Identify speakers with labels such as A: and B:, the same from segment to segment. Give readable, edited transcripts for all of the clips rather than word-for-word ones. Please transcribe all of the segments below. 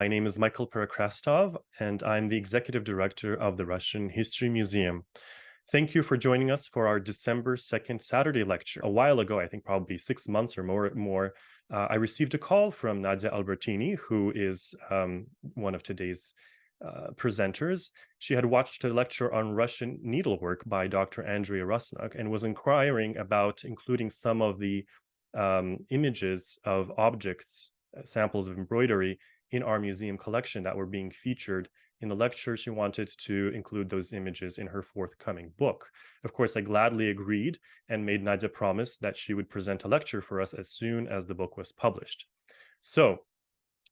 A: My name is Michael Perekrastov, and I'm the Executive Director of the Russian History Museum. Thank you for joining us for our December 2nd Saturday lecture. A while ago, I think probably 6 months or more, I received a call from Nadia Albertini, who is one of today's presenters. She had watched a lecture on Russian needlework by Dr. Andrea Rusnak and was inquiring about including some of the images of objects, samples of embroidery in our museum collection that were being featured in the lecture. She wanted to include those images in her forthcoming book. Of course, I gladly agreed and made Nadia promise that she would present a lecture for us as soon as the book was published. So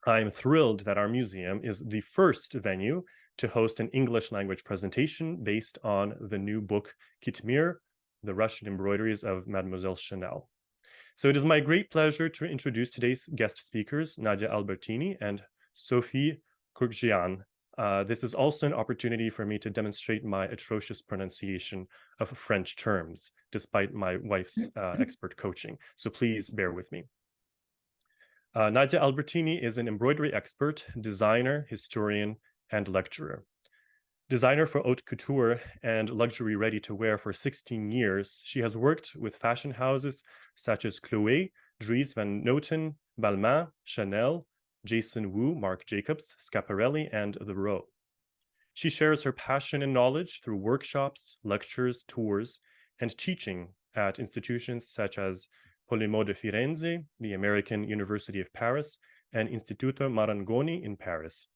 A: I'm thrilled that our museum is the first venue to host an English language presentation based on the new book Kitmir, the Russian Embroideries of Mademoiselle Chanel. So it is my great pleasure to introduce today's guest speakers, Nadia Albertini and Sophie Kurkdjian. This is also an opportunity for me to demonstrate my atrocious pronunciation of French terms, despite my wife's expert coaching. So please bear with me. Nadia Albertini is an embroidery expert, designer, historian, and lecturer. Designer for haute couture and luxury ready-to-wear for 16 years, she has worked with fashion houses such as Chloé, Dries Van Noten, Balmain, Chanel, Jason Wu, Marc Jacobs, Schiaparelli, and The Row. She shares her passion and knowledge through workshops, lectures, tours, and teaching at institutions such as Polemo de Firenze, the American University of Paris, and Istituto Marangoni in Paris.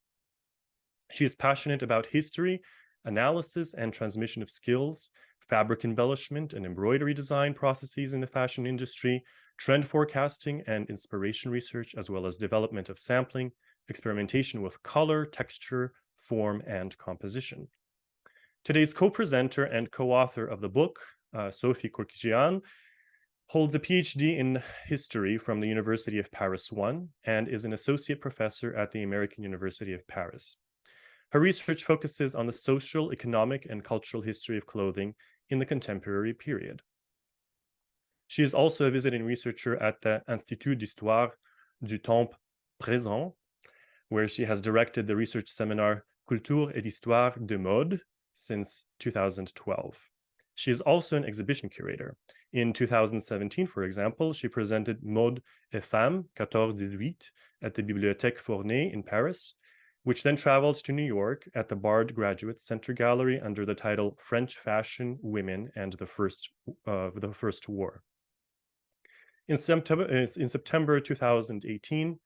A: She is passionate about history, analysis and transmission of skills, fabric embellishment and embroidery design processes in the fashion industry, trend forecasting and inspiration research, as well as development of sampling, experimentation with color, texture, form, and composition. Today's co-presenter and co-author of the book, Sophie Kurkdjian, holds a PhD in history from the University of Paris I and is an associate professor at the American University of Paris. Her research focuses on the social, economic, and cultural history of clothing in the contemporary period. She is also a visiting researcher at the Institut d'Histoire du Temps Présent, where she has directed the research seminar Culture et Histoire de Mode since 2012. She is also an exhibition curator. In 2017, for example, she presented Mode et Femmes 14-18 at the Bibliothèque Fournet in Paris, which then traveled to New York at the Bard Graduate Center Gallery under the title French Fashion, Women, and the First War. In September 2018,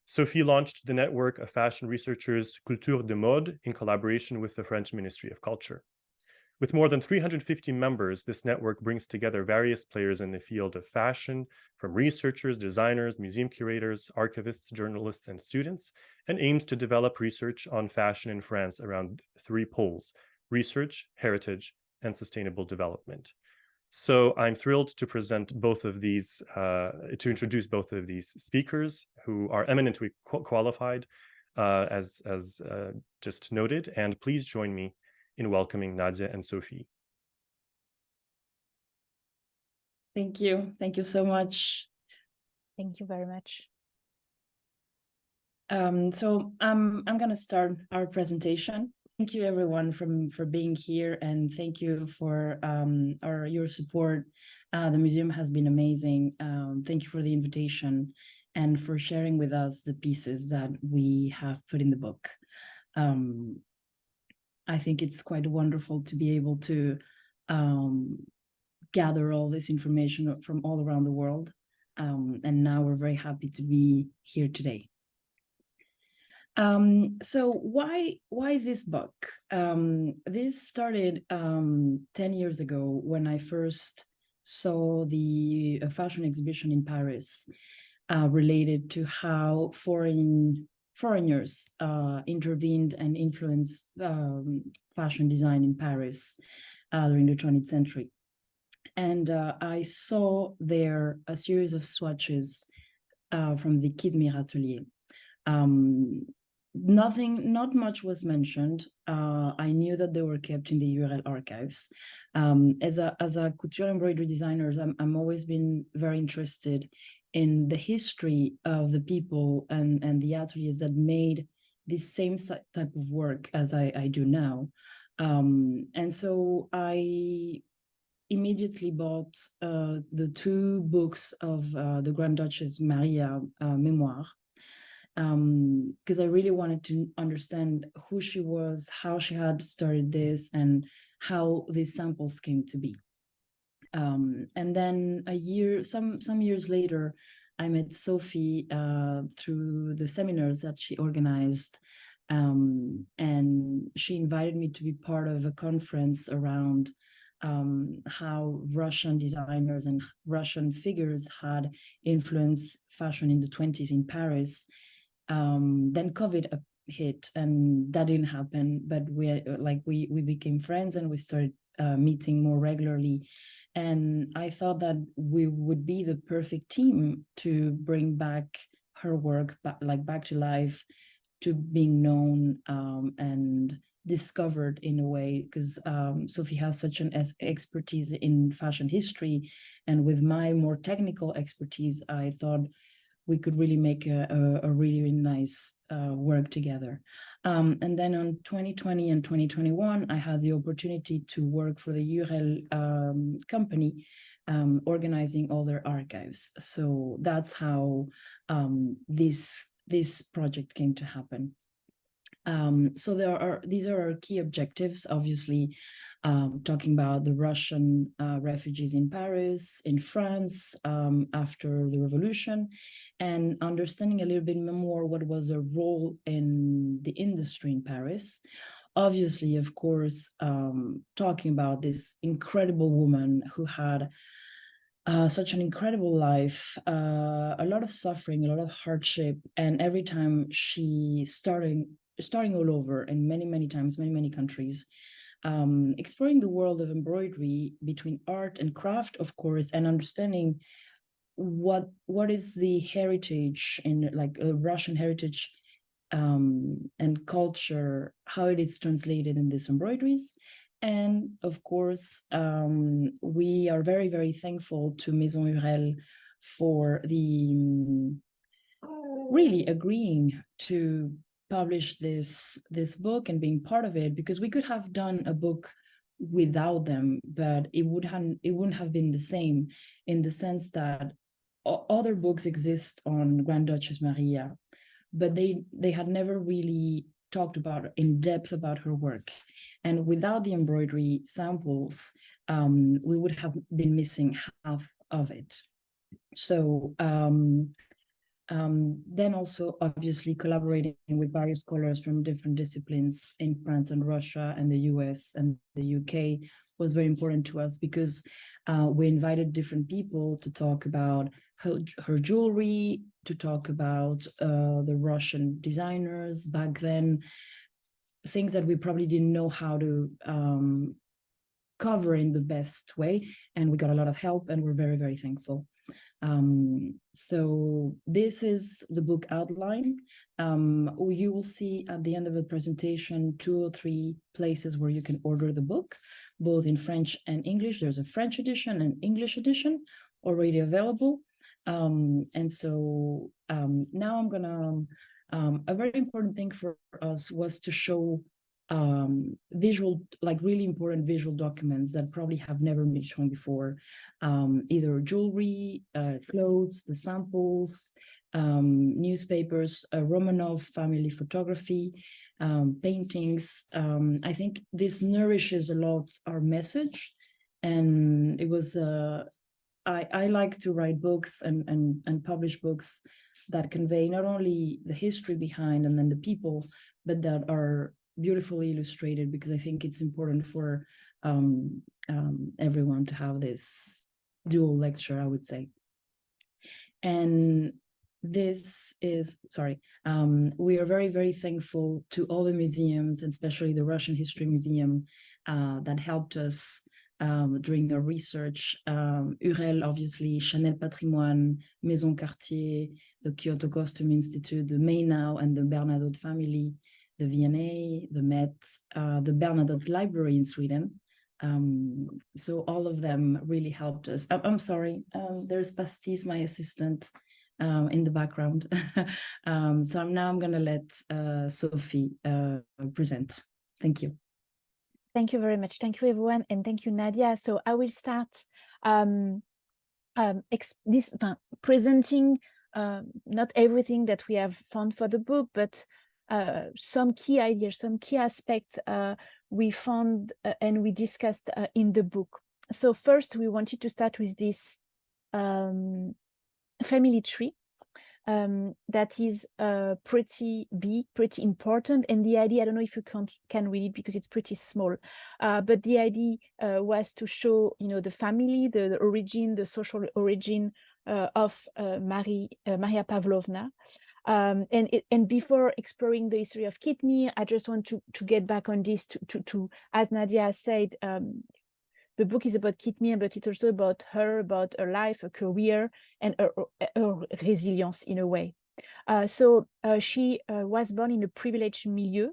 A: Sophie launched the network of fashion researchers Culture de Mode in collaboration with the French Ministry of Culture. With more than 350 members, this network brings together various players in the field of fashion, from researchers, designers, museum curators, archivists, journalists, and students, and aims to develop research on fashion in France around 3 poles: research, heritage, and sustainable development. So I'm thrilled to present both of these, to introduce both of these speakers who are eminently qualified, as just noted, and please join me in welcoming Nadia and Sophie.
B: Thank you. Thank you so much.
C: Thank you very much.
B: So I'm going to start our presentation. Thank you everyone for being here, and thank you for your support. The museum has been amazing. Thank you for the invitation and for sharing with us the pieces that we have put in the book. I think it's quite wonderful to be able to gather all this information from all around the world. And now we're very happy to be here today. So why this book? This started 10 years ago when I first saw the fashion exhibition in Paris related to how foreigners intervened and influenced fashion design in Paris during the 20th century. And I saw there a series of swatches from the Kitmir atelier. Not much was mentioned. I knew that they were kept in the URL archives. As a couture embroidery designer, I'm always been very interested in the history of the people and the ateliers that made this same type of work as I do now. And so I immediately bought the two books of the Grand Duchess Maria memoir, because I really wanted to understand who she was, how she had started this, and how these samples came to be. And then some years later, I met Sophie through the seminars that she organized. And she invited me to be part of a conference around how Russian designers and Russian figures had influenced fashion in the 20s in Paris. Then COVID hit, and that didn't happen. But we became friends, and we started meeting more regularly. And I thought that we would be the perfect team to bring back her work back to life, to being known and discovered in a way, because Sophie has such an expertise in fashion history, and with my more technical expertise, I thought we could really make a really nice work together. And then on 2020 and 2021, I had the opportunity to work for the Urel company, organizing all their archives. So that's how this project came to happen. So these are our key objectives, obviously, talking about the Russian refugees in Paris, in France, after the revolution, and understanding a little bit more what was their role in the industry in Paris. Obviously, of course, talking about this incredible woman who had such an incredible life, a lot of suffering, a lot of hardship, and every time she starting all over, and many times, many countries, exploring the world of embroidery between art and craft, of course, and understanding what is the heritage in Russian heritage and culture, how it is translated in these embroideries. And of course, we are very thankful to Maison Urel for the really agreeing to publish this book and being part of it, because we could have done a book without them, but it wouldn't have been the same, in the sense that other books exist on Grand Duchess Maria, but they had never really talked about in depth about her work. And without the embroidery samples, we would have been missing half of it. So then also obviously collaborating with various scholars from different disciplines in France and Russia and the US and the UK was very important to us, because we invited different people to talk about her jewelry, to talk about the Russian designers back then, things that we probably didn't know how to cover in the best way. And we got a lot of help, and we're very thankful. So this is the book outline. You will see at the end of the presentation 2 or 3 places where you can order the book, both in French and English. There's a French edition and English edition already available. And so now I'm gonna, a very important thing for us was to show visual, really important visual documents that probably have never been shown before, either jewelry, clothes, the samples, newspapers, Romanov family photography, paintings. I think this nourishes a lot our message, and it was I like to write books and publish books that convey not only the history behind and then the people, but that are beautifully illustrated, because I think it's important for everyone to have this dual lecture, I would say. And this is, we are very thankful to all the museums, and especially the Russian History Museum that helped us during our research. Urel, obviously, Chanel Patrimoine, Maison Cartier, the Kyoto Costume Institute, the Mainau and the Bernadotte family, the V&A, the Met, the Bernadotte Library in Sweden. So all of them really helped us. I'm sorry, there's Pastis, my assistant, in the background. So now I'm going to let Sophie present. Thank you.
C: Thank you very much. Thank you, everyone. And thank you, Nadia. So I will start presenting not everything that we have found for the book, but some key ideas, some key aspects we found and we discussed in the book. So first, we wanted to start with this family tree that is pretty big, pretty important. And the idea, I don't know if you can read it because it's pretty small, but the idea was to show, the family, the origin, the social origin of Maria Pavlovna. And before exploring the history of Kitmir, I just want to get back on this to as Nadia said, the book is about Kitmir, but it's also about her life, her career, and her resilience in a way. So she was born in a privileged milieu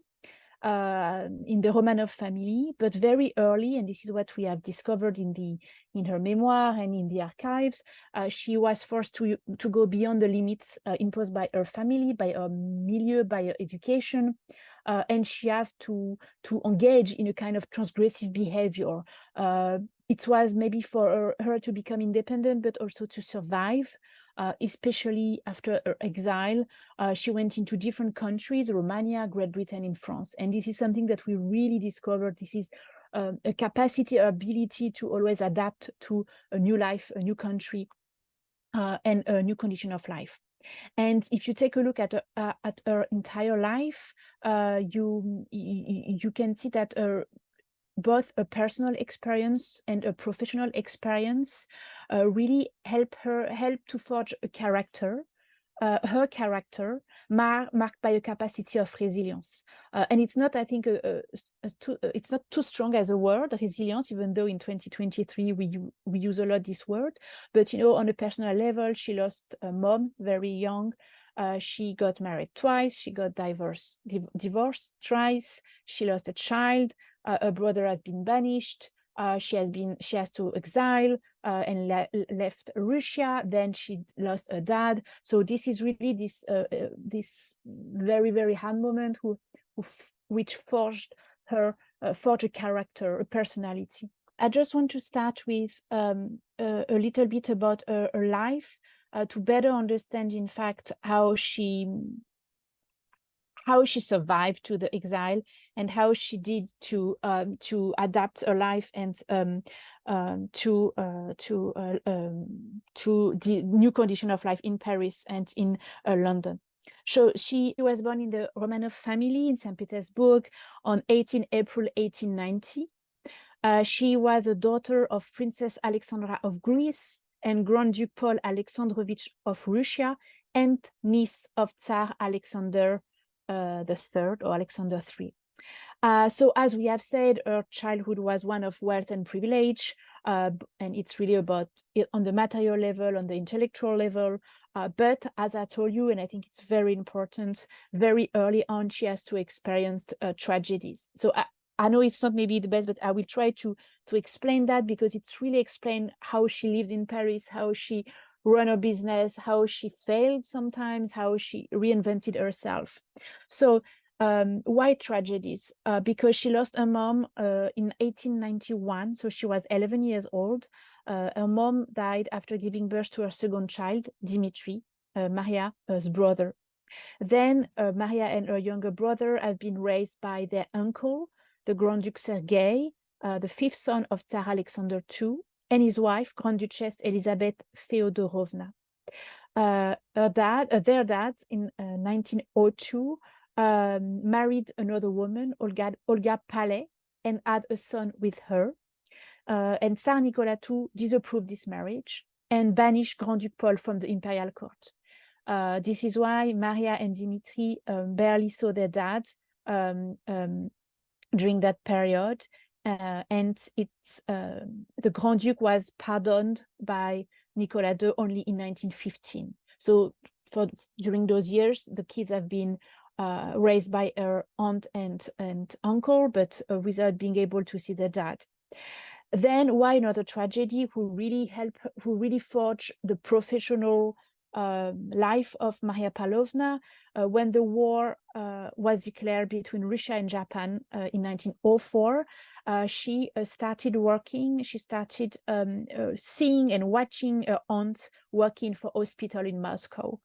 C: in the Romanov family, but very early, and this is what we have discovered in her memoir and in the archives, she was forced to go beyond the limits imposed by her family, by her milieu, by her education. And she had to engage in a kind of transgressive behavior. It was maybe for her to become independent, but also to survive, especially after her exile. She went into different countries, Romania, Great Britain, and France. And this is something that we really discovered. This is a capacity, an ability to always adapt to a new life, a new country, and a new condition of life. And if you take a look at her entire life, you can see that both a personal experience and a professional experience really help to forge a character, her character, marked by a capacity of resilience. And it's not, I think, it's not too strong as a word, resilience, even though in 2023 we use a lot this word. But, on a personal level, she lost a mom very young. She got married twice. She got divorced twice. She lost a child. Her brother has been banished. She has to exile and left Russia. Then she lost her dad. So this is really this very, very hard moment which forged a character, a personality. I just want to start with a little bit about her life to better understand, in fact, how she survived to the exile and how she did to adapt her life and to the new condition of life in Paris and in London. So she was born in the Romanov family in St. Petersburg on 18 April 1890. She was a daughter of Princess Alexandra of Greece and Grand Duke Paul Alexandrovich of Russia and niece of Tsar Alexander the Third or Alexander III. So as we have said, her childhood was one of wealth and privilege, and it's really about it on the material level, on the intellectual level. But as I told you, and I think it's very important, very early on, she has to experience tragedies. So I know it's not maybe the best, but I will try to explain that because it's really explain how she lived in Paris, how she run a business, how she failed sometimes, how she reinvented herself. So why tragedies? Because she lost her mom in 1891, so she was 11 years old. Her mom died after giving birth to her second child, Dimitri, Maria's brother. Then Maria and her younger brother have been raised by their uncle, the Grand Duke Sergei, the fifth son of Tsar Alexander II, and his wife, Grand Duchess Elizabeth Feodorovna. Their dad, in 1902, married another woman, Olga Palais, and had a son with her. And Tsar Nicolas II disapproved this marriage and banished Grand Duke Paul from the imperial court. This is why Maria and Dimitri barely saw their dad during that period. And the Grand Duke was pardoned by Nicolas II only in 1915. So during those years, the kids have been raised by her aunt and uncle, but without being able to see their dad. Then why another tragedy who really forged the professional life of Maria Pavlovna when the war was declared between Russia and Japan in 1904. She started working. She started seeing and watching her aunt working for hospital in Moscow.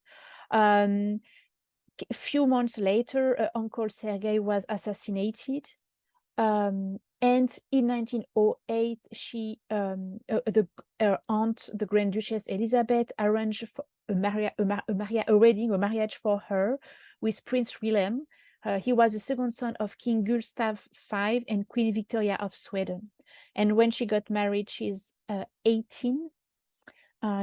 C: A few months later, her uncle Sergei was assassinated. And in 1908, her aunt, the Grand Duchess Elizabeth, arranged for a marriage for her with Prince Wilhelm. He was the second son of King Gustav V and Queen Victoria of Sweden. And when she got married, she's 18.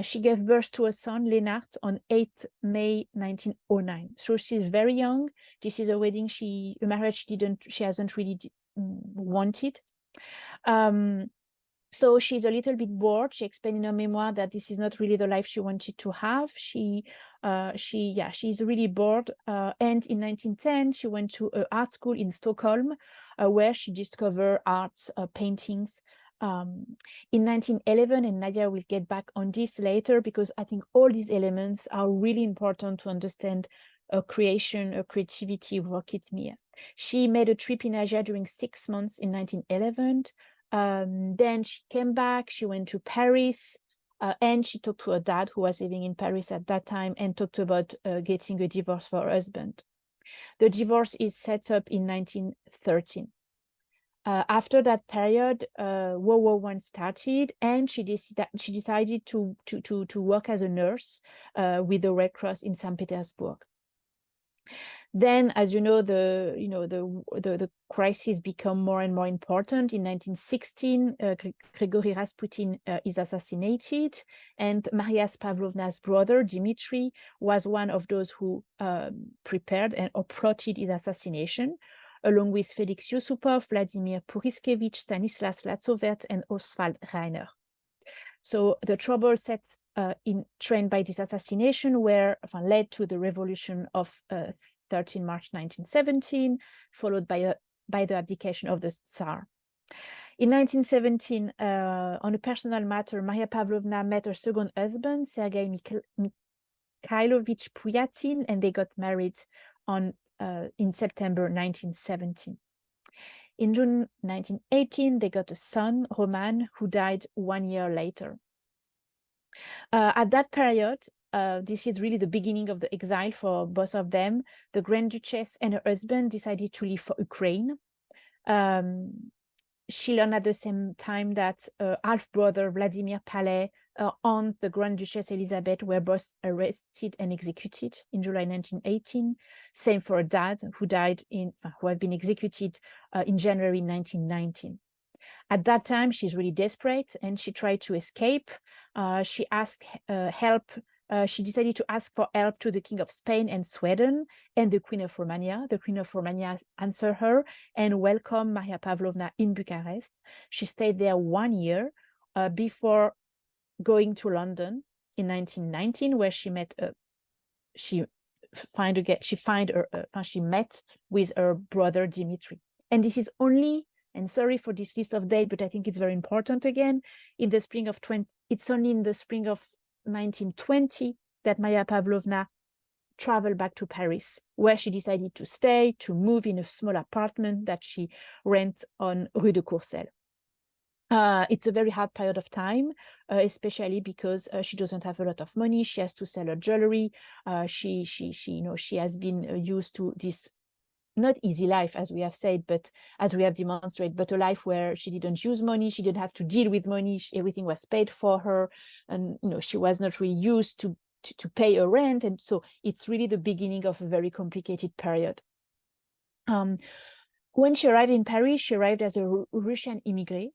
C: She gave birth to a son, Lennart, on 8th May 1909. So she's very young. This is a wedding a marriage she hasn't really wanted. So she's a little bit bored. She explained in her memoir that this is not really the life she wanted to have. She's really bored. And in 1910, she went to an art school in Stockholm, where she discovered arts, paintings. In 1911, and Nadia will get back on this later, because I think all these elements are really important to understand a creativity of Kitmir. She made a trip in Asia during 6 months in 1911. Then she came back, she went to Paris, and she talked to her dad, who was living in Paris at that time, and talked about getting a divorce for her husband. The divorce is set up in 1913. After that period, World War I started, and she decided to work as a nurse with the Red Cross in St. Petersburg. Then, as you know, the crisis become more and more important. In 1916, Grigory Rasputin is assassinated, and Maria Pavlovna's brother, Dmitry, was one of those who prepared or plotted his assassination, along with Felix Yusupov, Vladimir Puriskevich, Stanislas Latsovet, and Oswald Reiner. So the trouble set in train by this assassination led to the revolution of 13 March 1917, followed by the abdication of the Tsar. In 1917, on a personal matter, Maria Pavlovna met her second husband, Sergei Mikhailovich Puyatin, and they got married in September 1917. In June 1918, they got a son, Roman, who died 1 year later. At that period, this is really the beginning of the exile for both of them. The Grand Duchess and her husband decided to leave for Ukraine. She learned at the same time that half-brother Vladimir Palais, her aunt, the Grand Duchess Elizabeth, were both arrested and executed in July 1918. Same for her dad, who had been executed in January 1919. At that time, she's really desperate, and she tried to escape. She asked help. She decided to ask for help to the King of Spain and Sweden and the Queen of Romania. The Queen of Romania answered her and welcomed Maria Pavlovna in Bucharest. She stayed there 1 year before going to London in 1919, where she met she met with her brother Dmitry. And this is only, and sorry for this list of dates, but I think it's very important again, it's only in the spring of 1920 that Maria Pavlovna traveled back to Paris, where she decided to stay, to move in a small apartment that she rent on Rue de Courcelles. It's a very hard period of time, especially because she doesn't have a lot of money. She has to sell her jewelry. She has been used to this not easy life, as we have said, but as we have demonstrated, but a life where she didn't use money, she didn't have to deal with money, everything was paid for her, and she was not really used to pay her rent, and so it's really the beginning of a very complicated period. When she arrived in Paris, she arrived as a Russian émigré,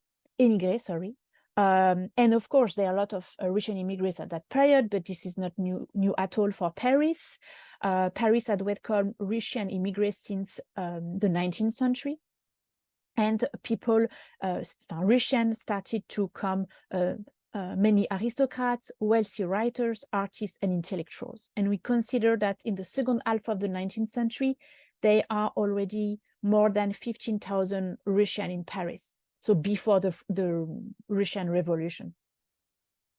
C: and of course there are a lot of Russian immigrants at that period, but this is not new at all for Paris. Paris had welcomed Russian immigrants since the 19th century, and Russians started to come, many aristocrats, wealthy writers, artists, and intellectuals. And we consider that in the second half of the 19th century, there are already more than 15,000 Russians in Paris. So before the Russian Revolution.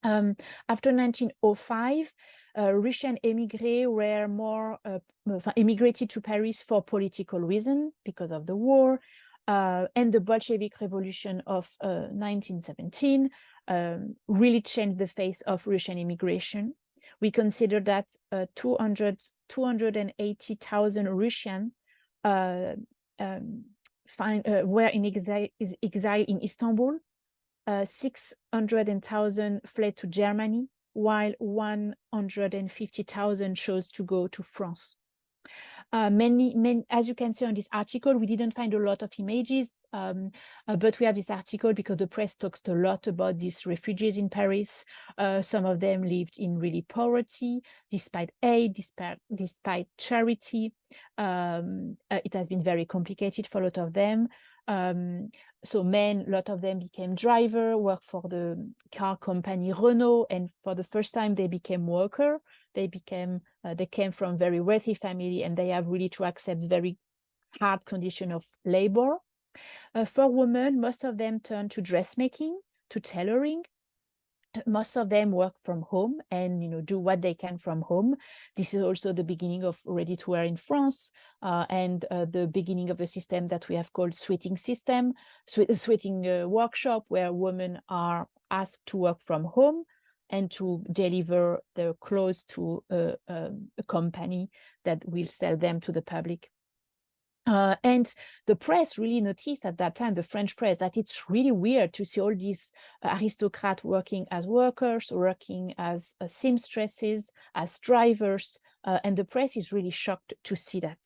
C: After 1905, Russian émigrés were more immigrated to Paris for political reasons because of the war, and the Bolshevik Revolution of 1917 really changed the face of Russian immigration. We consider that 280,000 Russians were in exile in Istanbul. 600,000 fled to Germany, while 150,000 chose to go to France. Many, as you can see on this article, we didn't find a lot of images, but we have this article because the press talked a lot about these refugees in Paris. Some of them lived in really poverty, despite aid, despite charity. It has been very complicated for a lot of them. So a lot of them became driver, worked for the car company Renault, and for the first time they became worker. They came from very wealthy family, and they have really to accept very hard condition of labor. For women, most of them turned to dressmaking, to tailoring. Most of them work from home and do what they can from home. This is also the beginning of ready-to-wear in France, and the beginning of the system that we have called sweating workshop, where women are asked to work from home and to deliver their clothes to a company that will sell them to the public. And the press really noticed at that time, the French press, that it's really weird to see all these aristocrats working as workers, working as seamstresses, as drivers, and the press is really shocked to see that.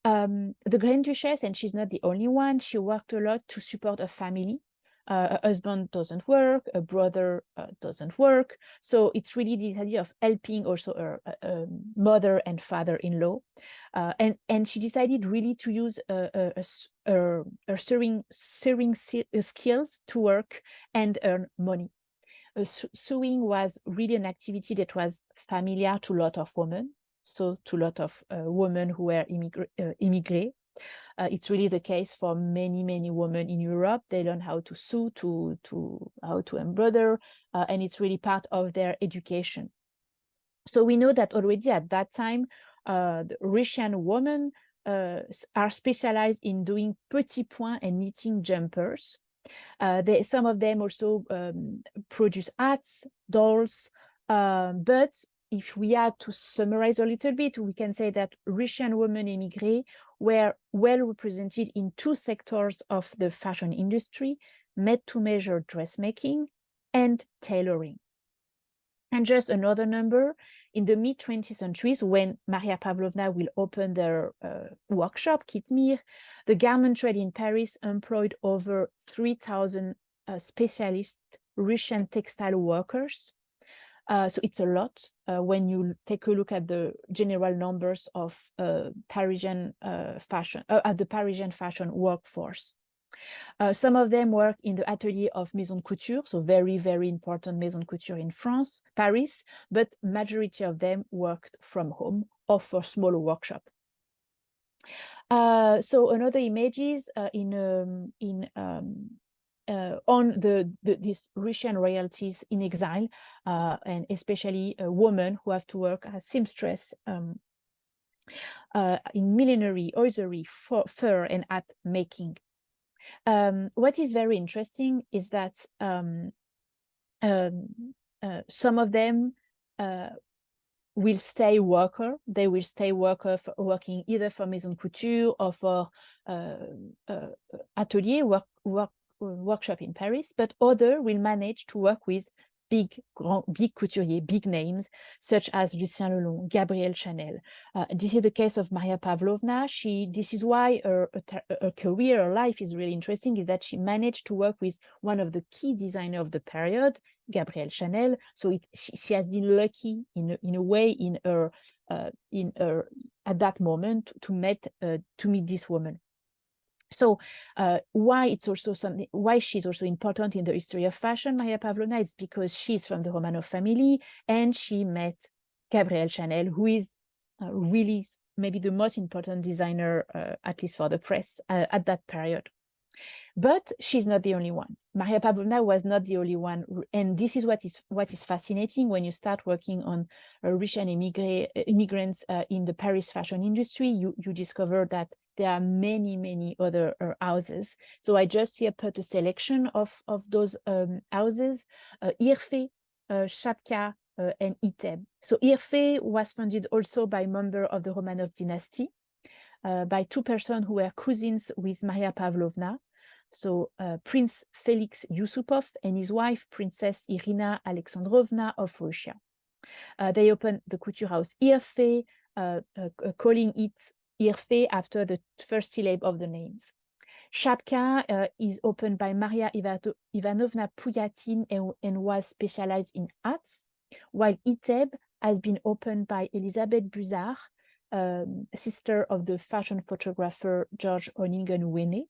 C: The Grand Duchess, and she's not the only one, she worked a lot to support her family. A husband doesn't work, a brother doesn't work. So it's really the idea of helping also her mother and father-in-law. And she decided really to use her sewing skills to work and earn money. Sewing was really an activity that was familiar to a lot of women, so to a lot of women who were immigrés. It's really the case for many women in Europe. They learn how to sew, how to embroider, and it's really part of their education. So we know that already at that time, the Russian women are specialized in doing petit point and knitting jumpers. Some of them also produce hats, dolls, but if we had to summarize a little bit, we can say that Russian women émigrés were well represented in two sectors of the fashion industry: made-to-measure dressmaking and tailoring. And just another number, in the mid-20th centuries, when Maria Pavlovna will open their workshop, Kitmir, the garment trade in Paris employed over 3,000 specialist Russian textile workers. So it's a lot when you take a look at the general numbers of Parisian fashion, at the Parisian fashion workforce. Some of them work in the atelier of Maison Couture, so very important Maison Couture in France, Paris, but majority of them worked from home or for smaller workshop. So another images on these Russian royalties in exile, and especially women who have to work as seamstress in millinery, hosiery, fur, and hat making. What is very interesting is that some of them will stay worker. They will stay working either for Maison Couture or for atelier workshop in Paris, but other will manage to work with big couturier, big names such as Lucien Lelong, Gabrielle Chanel. This is the case of Maria Pavlovna. This is why her career, her life is really interesting, is that she managed to work with one of the key designers of the period, Gabrielle Chanel. So she has been lucky in a way in her at that moment to meet this woman. So why she's also important in the history of fashion, Maria Pavlovna, it's because she's from the Romanov family and she met Gabrielle Chanel, who is really maybe the most important designer, at least for the press, at that period. But she's not the only one. Maria Pavlovna was not the only one. And this is what is fascinating when you start working on Russian immigrants in the Paris fashion industry. You discover that there are many other houses. So I just here put a selection of those houses: Irfe, Shapka, and Iteb. So Irfe was founded also by member of the Romanov dynasty, by two persons who were cousins with Maria Pavlovna. So Prince Felix Yusupov and his wife, Princess Irina Alexandrovna of Russia. They opened the couture house Irfe, calling it Irfe after the first syllable of the names. Shapka is opened by Maria Ivanovna Puyatin and was specialized in hats, while Iteb has been opened by Elizabeth Buzard, sister of the fashion photographer George Oningen-Wene.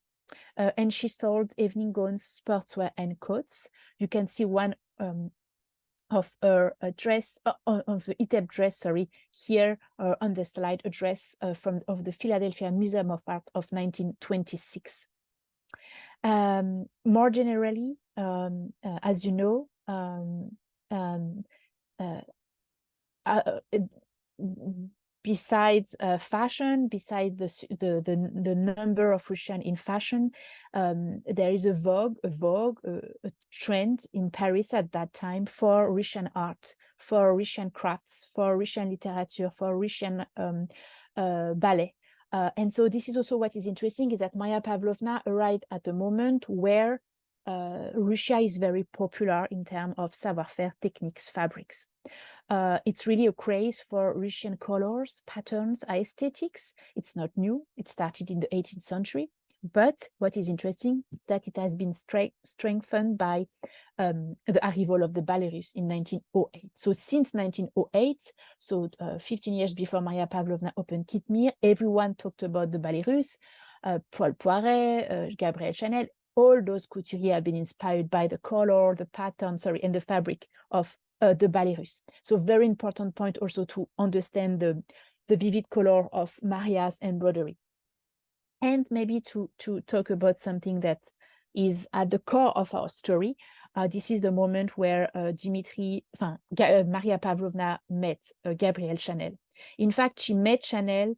C: And she sold evening gowns, sportswear, and coats. You can see one of her dress, of the Iteb dress, sorry, here on the slide, a dress of the Philadelphia Museum of Art of 1926. More generally, as you know, besides fashion, besides the number of Russian in fashion, there is a trend in Paris at that time for Russian art, for Russian crafts, for Russian literature, for Russian ballet. And so this is also what is interesting, is that Maria Pavlovna arrived at a moment where Russia is very popular in terms of savoir-faire, techniques, fabrics. It's really a craze for Russian colors, patterns, aesthetics. It's not new. It started in the 18th century. But what is interesting is that it has been strengthened by the arrival of the ballet russe in 1908. So since 1908, so 15 years before Maria Pavlovna opened Kitmir, everyone talked about the ballet russe. Paul Poiret, Gabrielle Chanel, all those couturiers have been inspired by the color, the pattern, and the fabric of the ballet russe. So very important point also to understand the vivid color of Maria's embroidery. And maybe to talk about something that is at the core of our story. This is the moment where Maria Pavlovna met Gabrielle Chanel. In fact, she met Chanel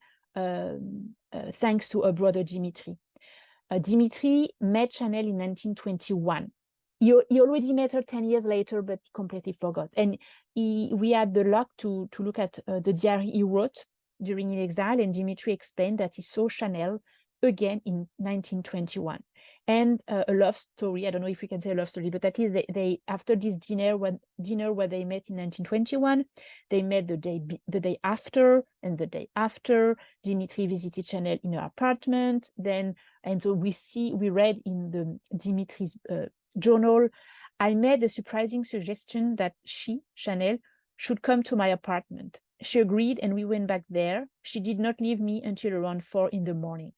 C: thanks to her brother Dimitri. Dimitri met Chanel in 1921. He already met her 10 years later, but he completely forgot. And we had the luck to look at the diary he wrote during his exile, and Dimitri explained that he saw Chanel again in 1921. And a love story, I don't know if we can say a love story, but at least they after this dinner where they met in 1921, they met the day after, and the day after Dimitri visited Chanel in her apartment. And so we read in the Dimitri's journal, I made a surprising suggestion that Chanel, should come to my apartment. She agreed, and we went back there. She did not leave me until around 4 in the morning.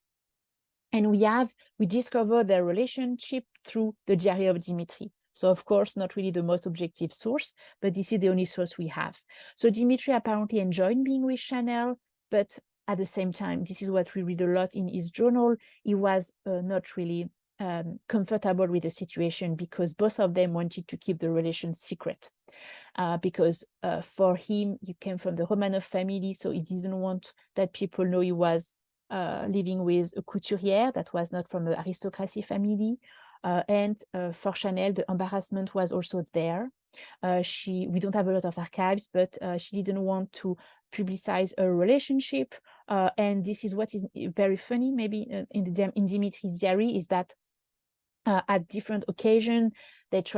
C: And we discovered their relationship through the diary of Dimitri. So of course, not really the most objective source, but this is the only source we have. So Dimitri apparently enjoyed being with Chanel, but at the same time, this is what we read a lot in his journal, he was not really comfortable with the situation, because both of them wanted to keep the relation secret. Because for him, he came from the Romanov family, so he didn't want that people know he was living with a couturier that was not from the aristocracy family. And for Chanel, the embarrassment was also there. We don't have a lot of archives, but she didn't want to publicize a relationship. And this is what is very funny, maybe in Dimitri's diary, is that at different occasions they do,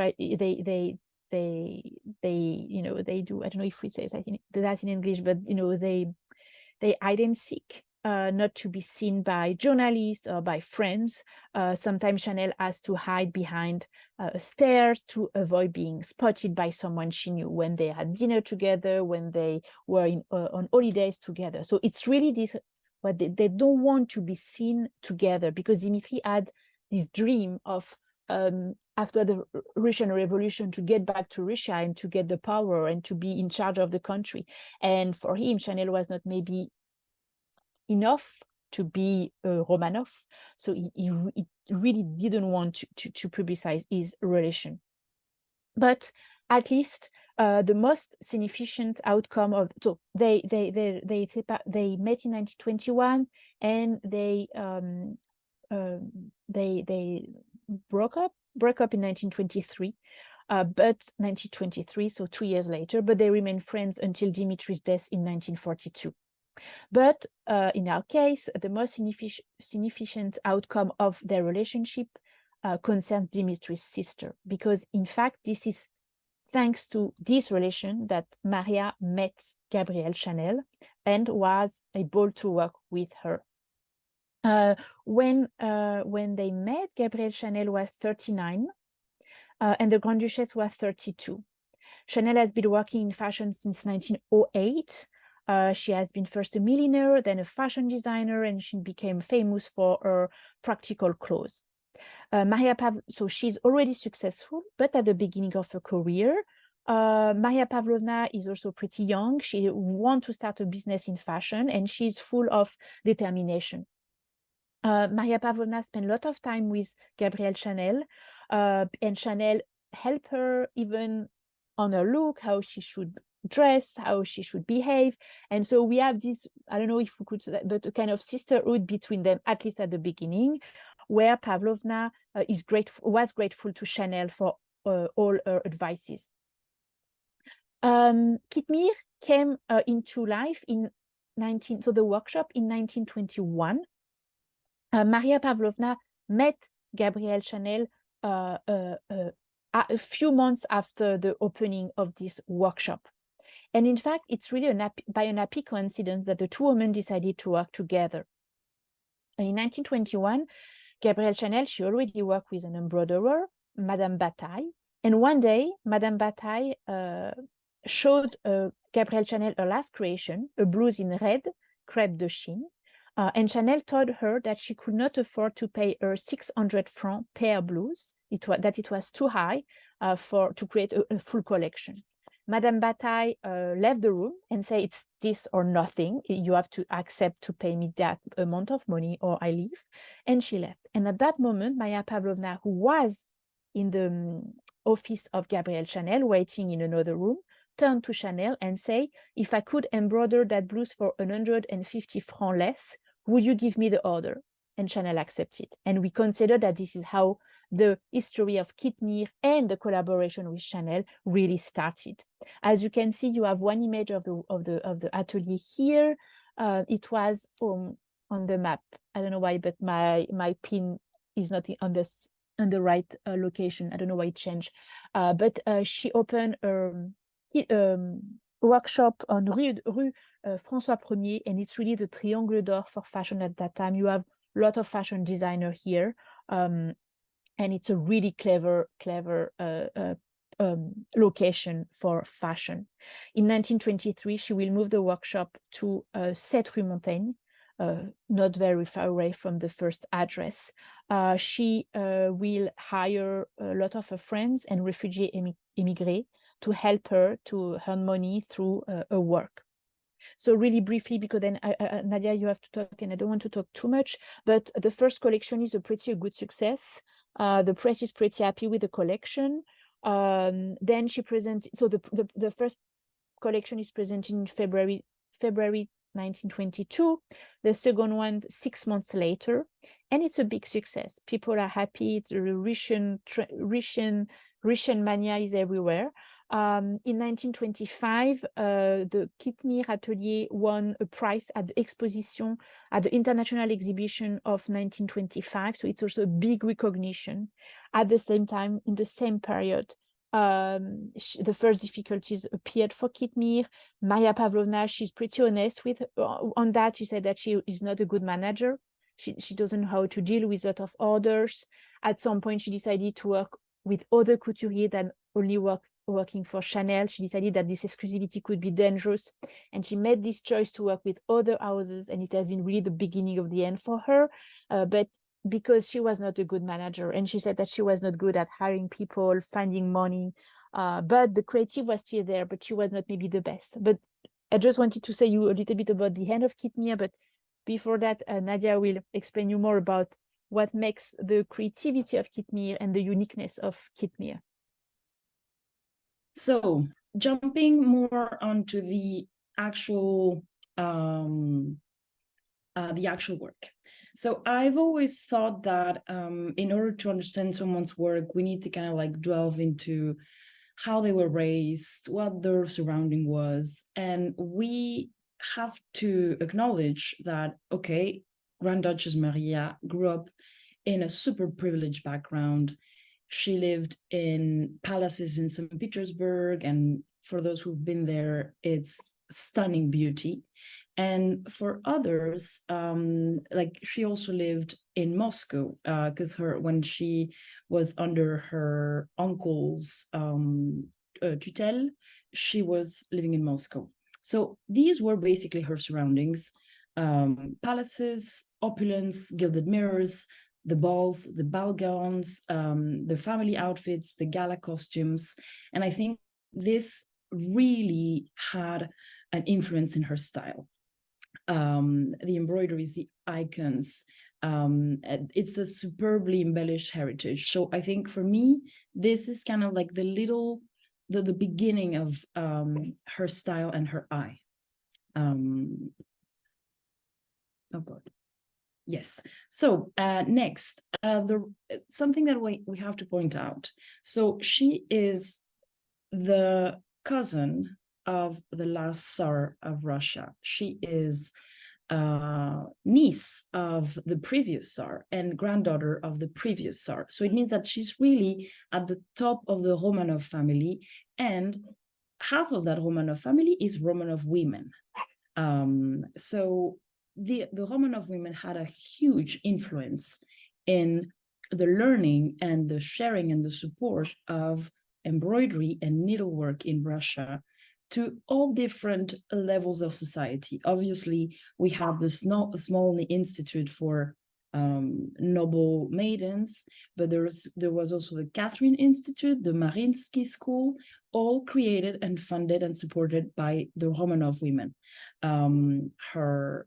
C: I don't know if we say that in English, but they hide and seek, not to be seen by journalists or by friends. Sometimes Chanel has to hide behind stairs to avoid being spotted by someone she knew, when they had dinner together, when they were on holidays together. So it's really this, what they don't want to be seen together, because Dimitri had this dream of after the Russian Revolution to get back to Russia and to get the power and to be in charge of the country. And for him, Chanel was not maybe enough to be Romanov. So really didn't want to publicize his relation. But at least the most significant outcome of they met in 1921 and they broke up in 1923. But 1923, so 2 years later, but they remained friends until Dimitri's death in 1942. But in our case, the most significant outcome of their relationship concerned Dimitri's sister, because in fact, this is thanks to this relation that Maria met Gabrielle Chanel and was able to work with her. When they met, Gabrielle Chanel was 39 and the Grand Duchess was 32. Chanel has been working in fashion since 1908. She has been first a milliner, then a fashion designer, and she became famous for her practical clothes. So she's already successful, but at the beginning of her career, Maria Pavlovna is also pretty young. She wants to start a business in fashion, and she's full of determination. Maria Pavlovna spent a lot of time with Gabrielle Chanel, and Chanel helped her even on her look, how she should dress, how she should behave. And so we have this, I don't know if we could say that, but a kind of sisterhood between them, at least at the beginning, where Pavlovna was grateful to Chanel for all her advices. Kitmir came into life to the workshop in 1921. Maria Pavlovna met Gabrielle Chanel a few months after the opening of this workshop. And in fact, it's really by an happy coincidence that the two women decided to work together. In 1921, Gabrielle Chanel, she already worked with an embroiderer, Madame Bataille. And one day, Madame Bataille showed Gabrielle Chanel her last creation, a blouse in red, crêpe de Chine. And Chanel told her that she could not afford to pay her 600 francs per blouse, that it was too high to create a full collection. Madame Bataille left the room and said, it's this or nothing. You have to accept to pay me that amount of money or I leave. And she left. And at that moment, Maria Pavlovna, who was in the office of Gabrielle Chanel, waiting in another room, turned to Chanel and say, if I could embroider that blouse for 150 francs less, would you give me the order? And Chanel accepted. And we consider that this is how the history of Kitmir and the collaboration with Chanel really started. As you can see, you have one image of the atelier here. It was on the map. I don't know why, but my pin is not on the right location. I don't know why it changed. But she opened workshop on Rue François Ier, and it's really the triangle d'or for fashion at that time. You have a lot of fashion designer here, and it's a really clever location for fashion. In 1923, she will move the workshop to 7 Rue Montaigne, not very far away from the first address. She will hire a lot of her friends and refugee émigrés to help her to earn money through her work. So really briefly, because then Nadia, you have to talk, and I don't want to talk too much, but the first collection is a good success. The press is pretty happy with the collection. Then she presents, so the first collection is presented in February 1922, the second one 6 months later, and it's a big success. People are happy. It's Russian mania is everywhere. In 1925, the Kitmir atelier won a prize at the exposition, at the International Exhibition of 1925. So it's also a big recognition. At the same time, in the same period, the first difficulties appeared for Kitmir. Maria Pavlovna, she's pretty honest on that. She said that she is not a good manager. She doesn't know how to deal with a lot of orders. At some point, she decided to work with other couturiers than only working for Chanel. She decided that this exclusivity could be dangerous, and she made this choice to work with other houses, and it has been really the beginning of the end for her, but because she was not a good manager, and she said that she was not good at hiring people, finding money, but the creative was still there, but she was not maybe the best. But I just wanted to say you a little bit about the end of Kitmir, but before that, Nadia will explain you more about what makes the creativity of Kitmir and the uniqueness of Kitmir.
B: So jumping more onto the actual work. So I've always thought that in order to understand someone's work, we need to kind of like delve into how they were raised, what their surrounding was. And we have to acknowledge that, okay, Grand Duchess Maria grew up in a super privileged background. She lived in palaces in St. Petersburg, and for those who've been there, it's stunning beauty. And for others, like she also lived in Moscow, because when she was under her uncle's tutelle, she was living in Moscow. So these were basically her surroundings: palaces, opulence, gilded mirrors, the balls, the ball gowns, the family outfits, the gala costumes. And I think this really had an influence in her style. The embroideries, the icons, it's a superbly embellished heritage. So I think for me, this is kind of like the beginning of her style and her eye. Oh God. Yes. So next, something that we have to point out. So she is the cousin of the last Tsar of Russia. She is niece of the previous Tsar and granddaughter of the previous Tsar. So it means that she's really at the top of the Romanov family, and half of that Romanov family is Romanov women. So the Romanov women had a huge influence in the learning and the sharing and the support of embroidery and needlework in Russia to all different levels of society. Obviously, we have the Smolny Institute for noble maidens, but there was also the Catherine Institute, the Mariinsky School, all created and funded and supported by the Romanov women. Her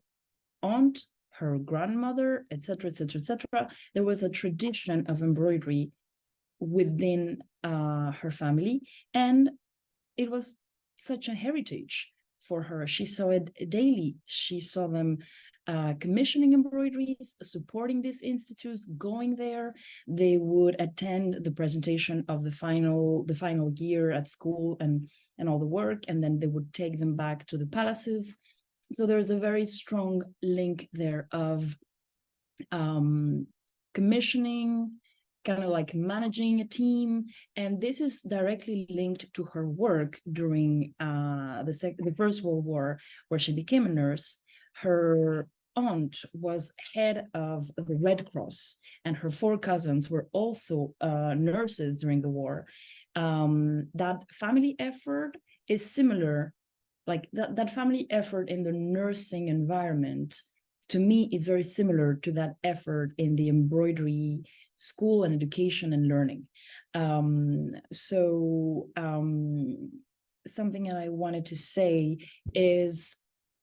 B: aunt, her grandmother, etc., etc., etc. There was a tradition of embroidery within her family, and it was such a heritage for her. She saw it daily. She saw them commissioning embroideries, supporting these institutes, going there. They would attend the presentation of the final year at school and all the work, and then they would take them back to the palaces. So there's a very strong link there of commissioning, kind of like managing a team. And this is directly linked to her work during the First World War, where she became a nurse. Her aunt was head of the Red Cross, and her 4 cousins were also nurses during the war. That family effort is similar, like that family effort in the nursing environment, to me, is very similar to that effort in the embroidery school and education and learning. Something that I wanted to say is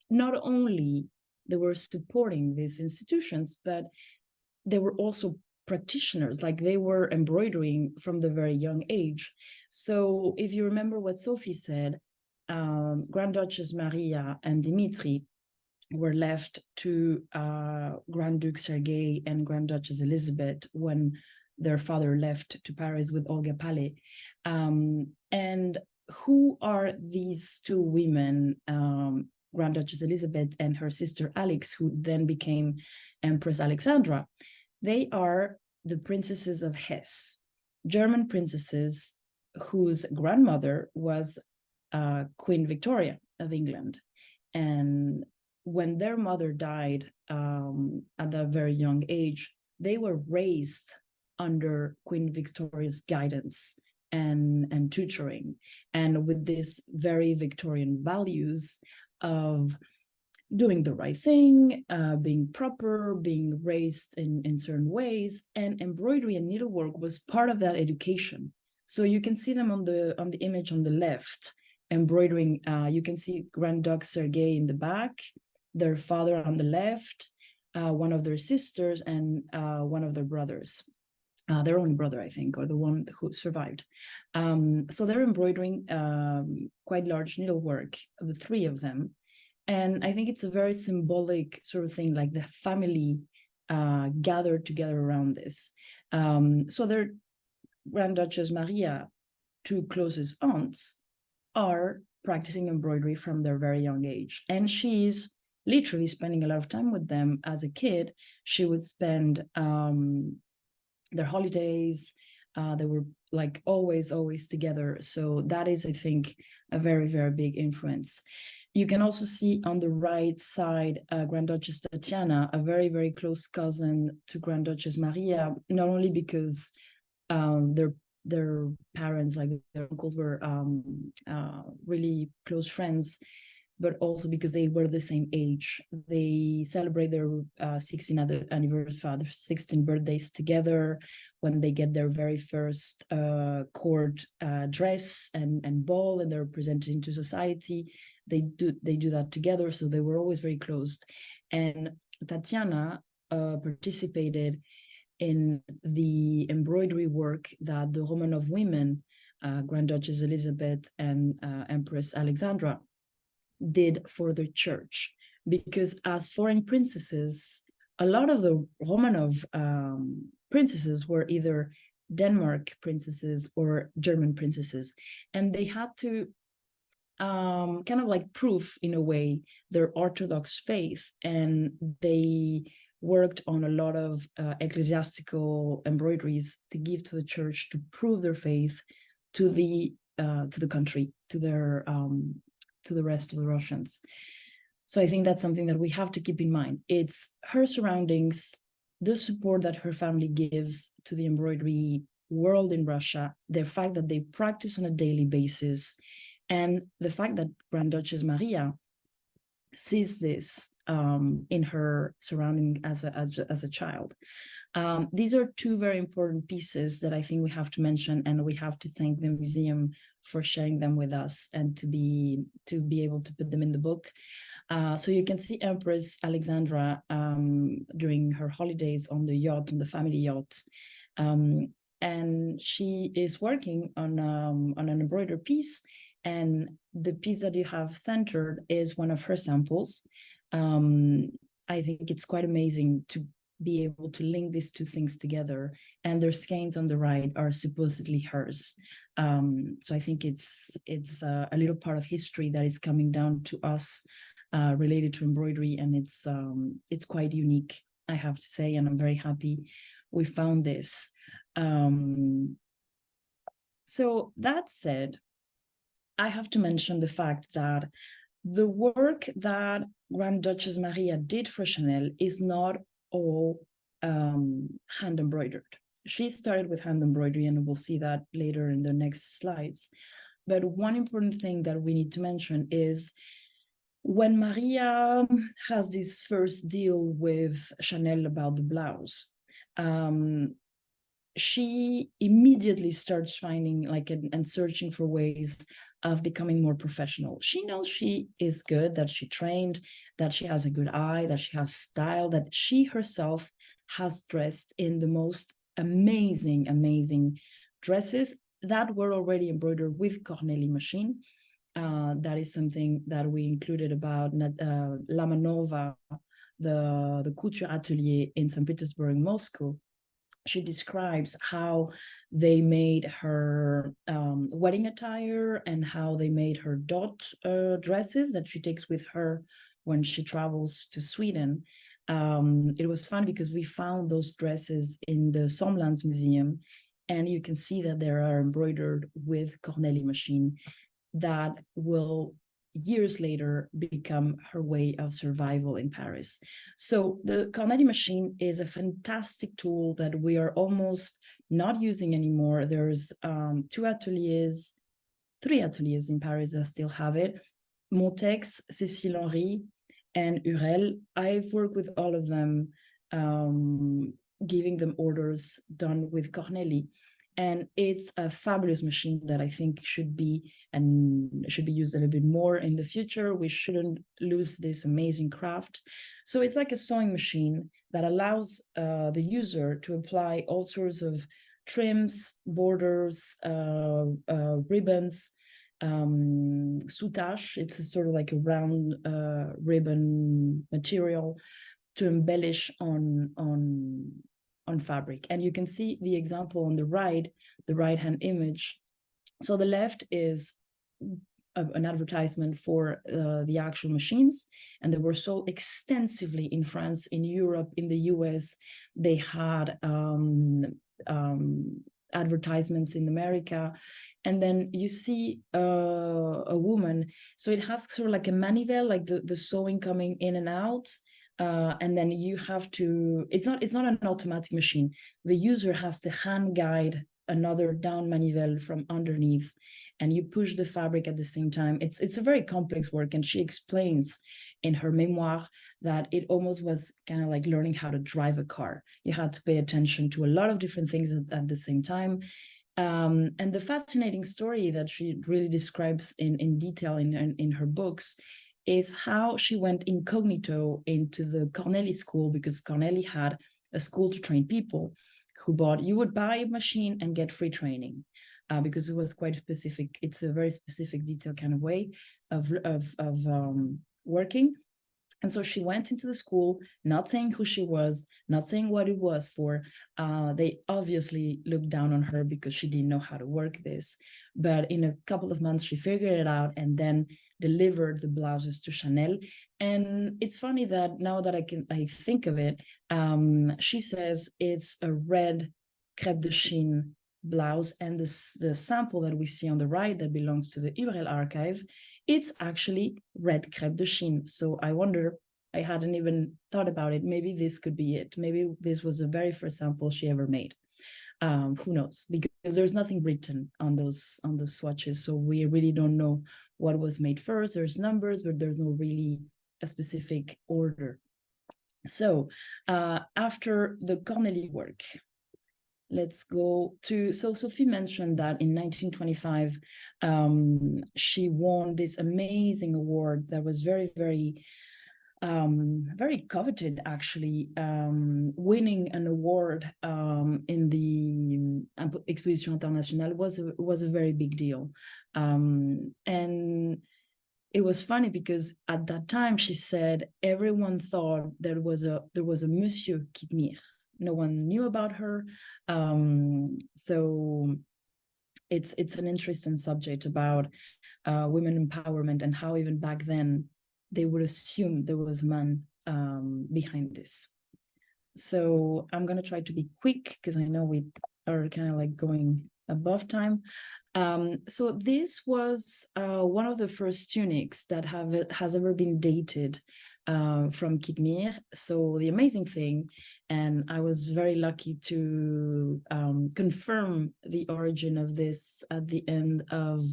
B: not only they were supporting these institutions, but they were also practitioners, like they were embroidering from the very young age. So if you remember what Sophie said, Grand Duchess Maria and Dmitri were left to Grand Duke Sergei and Grand Duchess Elizabeth when their father left to Paris with Olga Palais. And who are these 2 women, Grand Duchess Elizabeth and her sister Alix, who then became Empress Alexandra? They are the princesses of Hesse, German princesses whose grandmother was Queen Victoria of England. And when their mother died at a very young age, they were raised under Queen Victoria's guidance and tutoring, and with these very Victorian values of doing the right thing, being proper, being raised in certain ways. And embroidery and needlework was part of that education. So you can see them on the image on the left, embroidering. You can see Grand Duke Sergei in the back, their father on the left, one of their sisters, and one of their brothers. Their only brother, I think, or the one who survived. So they're embroidering quite large needlework, the three of them. And I think it's a very symbolic sort of thing, like the family gathered together around this. So their Grand Duchess Maria, two closest aunts, are practicing embroidery from their very young age. And she's literally spending a lot of time with them. As a kid, she would spend their holidays. They were like always together. So that is, I think, a very, very big influence. You can also see on the right side, Grand Duchess Tatiana, a very, very close cousin to Grand Duchess Maria, not only because their parents, like their uncles, were really close friends, but also because they were the same age. They celebrate their 16th anniversary, 16 birthdays together. When they get their very first court dress and ball, and they're presented into society, they do that together. So they were always very close. And Tatiana participated in the embroidery work that the Romanov women, Grand Duchess Elizabeth and Empress Alexandra, did for the church. Because as foreign princesses, a lot of the Romanov princesses were either Denmark princesses or German princesses, and they had to kind of like prove, in a way, their Orthodox faith, and they worked on a lot of ecclesiastical embroideries to give to the church to prove their faith to the country, to the rest of the Russians. So I think that's something that we have to keep in mind. It's her surroundings, the support that her family gives to the embroidery world in Russia, the fact that they practice on a daily basis, and the fact that Grand Duchess Maria sees this in her surrounding as a child. These are two very important pieces that I think we have to mention, and we have to thank the museum for sharing them with us and to be able to put them in the book. So you can see Empress Alexandra during her holidays on the family yacht. And she is working on an embroidered piece, and the piece that you have centered is one of her samples. I think it's quite amazing to be able to link these two things together, and their skeins on the right are supposedly hers. So I think it's a little part of history that is coming down to us related to embroidery, and it's quite unique, I have to say, and I'm very happy we found this. So that said, I have to mention the fact that the work that Grand Duchess Maria did for Chanel is not all hand embroidered. She started with hand embroidery, and we'll see that later in the next slides. But one important thing that we need to mention is when Maria has this first deal with Chanel about the blouse, she immediately starts finding and searching for ways of becoming more professional. She knows she is good, that she trained, that she has a good eye, that she has style, that she herself has dressed in the most amazing dresses that were already embroidered with Corneli machine. That is something that we included about Lamanova, the couture atelier in St. Petersburg, Moscow. She describes how they made her wedding attire and how they made her dot dresses that she takes with her when she travels to Sweden. It was fun because we found those dresses in the Somlands Museum, and you can see that they are embroidered with Corneli machine that will years later become her way of survival in Paris. So the Corneli machine is a fantastic tool that we are almost not using anymore. There's 3 ateliers in Paris that still have it: Montex, Cécile Henry, and Urel. I've worked with all of them, giving them orders done with Corneli. And it's a fabulous machine that I think should be used a little bit more in the future. We shouldn't lose this amazing craft. So it's like a sewing machine that allows the user to apply all sorts of trims, borders, ribbons, soutache. It's a sort of like a round ribbon material to embellish on fabric. And you can see the example on the right-hand image. So the left is an advertisement for the actual machines, and they were sold extensively in France, in Europe, in the US. They had advertisements in America. And then you see a woman. So it has sort of like a manivelle, like the sewing coming in and out. And then you have to, it's not an automatic machine. The user has to hand guide another down manivelle from underneath, and you push the fabric at the same time. It's a very complex work, and she explains in her memoir that it almost was kind of like learning how to drive a car. You had to pay attention to a lot of different things at the same time. And the fascinating story that she really describes in detail in her books is how she went incognito into the Corneli school, because Corneli had a school to train people you would buy a machine and get free training, because it was quite specific. It's a very specific, detailed kind of way of working. And so she went into the school, not saying who she was, not saying what it was for. They obviously looked down on her because she didn't know how to work this. But in a couple of months, she figured it out and then delivered the blouses to Chanel. And it's funny that now that I think of it, she says it's a red crêpe de Chine blouse, and the sample that we see on the right that belongs to the Ubrel archive, it's actually red crêpe de Chine. So I wonder, I hadn't even thought about it. Maybe this could be it. Maybe this was the very first sample she ever made. Who knows? Because there's nothing written on those swatches, so we really don't know what was made first. There's numbers, but there's no really a specific order. So after the Corneli work, let's go to, so Sophie mentioned that in 1925, she won this amazing award that was very, very, very coveted, actually. Winning an award in the Exposition Internationale was a very big deal. And it was funny because at that time she said everyone thought there was a Monsieur Kitmir. No one knew about her. So it's an interesting subject about women empowerment and how even back then they would assume there was a man behind this. So I'm going to try to be quick because I know we are kind of like going above time. So this was one of the first tunics that has ever been dated from Kitmir. So the amazing thing, and I was very lucky to confirm the origin of this at the end of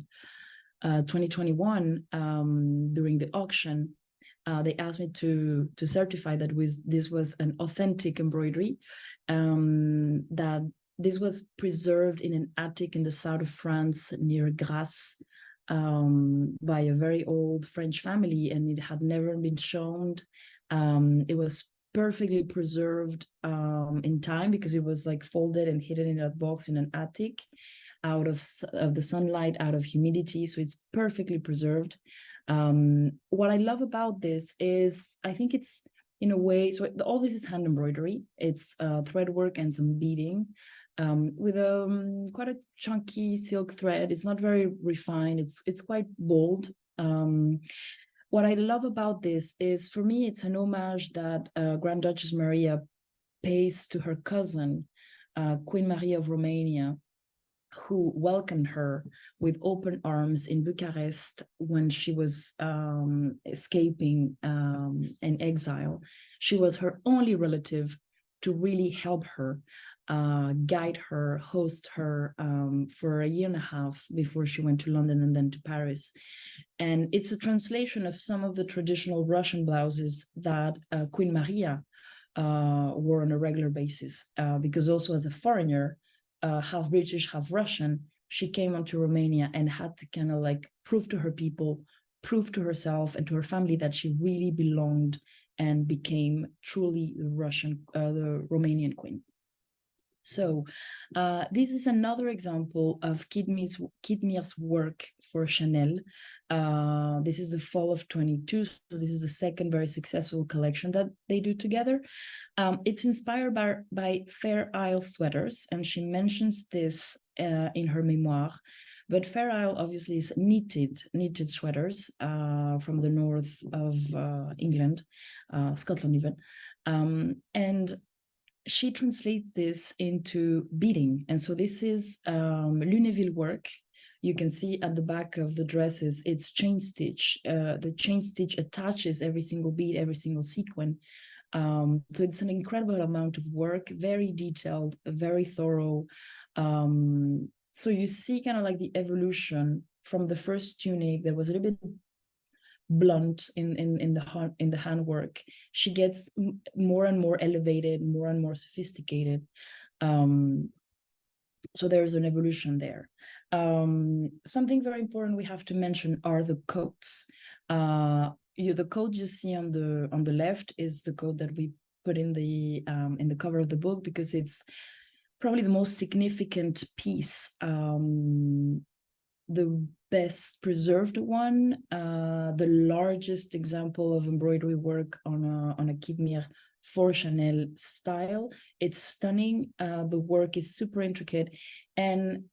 B: 2021 during the auction. They asked me to certify that this was an authentic embroidery, that this was preserved in an attic in the south of France near Grasse by a very old French family, and it had never been shown. It was perfectly preserved in time because it was like folded and hidden in a box in an attic out of the sunlight, out of humidity. So it's perfectly preserved. What I love about this is I think it's in a way, so all this is hand embroidery. It's thread work and some beading with quite a chunky silk thread. It's not very refined. It's quite bold. What I love about this is, for me, it's an homage that Grand Duchess Maria pays to her cousin, Queen Maria of Romania, who welcomed her with open arms in Bucharest when she was escaping in exile. She was her only relative to really help her, guide her, host her for a year and a half before she went to London and then to Paris. And it's a translation of some of the traditional Russian blouses that Queen Maria wore on a regular basis, because also as a foreigner, half British, half Russian, she came onto Romania and had to kind of like prove to her people, prove to herself and to her family that she really belonged and became truly the Romanian queen. So this is another example of Kitmir's work for Chanel. This is the fall of 22, so this is the second very successful collection that they do together. It's inspired by Fair Isle sweaters, and she mentions this in her memoir. But Fair Isle obviously is knitted sweaters from the north of England, Scotland even, and she translates this into beading. And so this is Lunéville work. You can see at the back of the dresses, it's chain stitch. The chain stitch attaches every single bead, every single sequin. So it's an incredible amount of work, very detailed, very thorough. So you see kind of like the evolution from the first tunic that was a little bit blunt in the handwork. She gets more and more elevated, more and more sophisticated. So there's an evolution there. Something very important we have to mention are the coats. The coat you see on the left is the coat that we put in the cover of the book, because it's probably the most significant piece, the best preserved one, the largest example of embroidery work on a Kitmir for Chanel style. It's stunning. The work is super intricate, and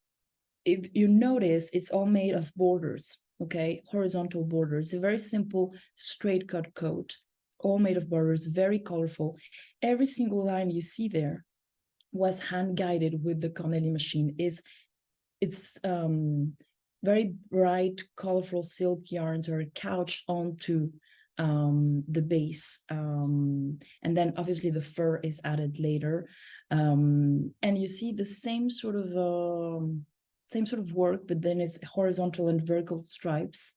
B: if you notice, it's all made of borders. Okay, horizontal borders. A very simple straight cut coat, all made of borders, very colorful. Every single line you see there was hand guided with the Corneli machine. It's very bright, colorful silk yarns are couched onto the base, and then obviously the fur is added later, and you see the same sort of work, but then it's horizontal and vertical stripes.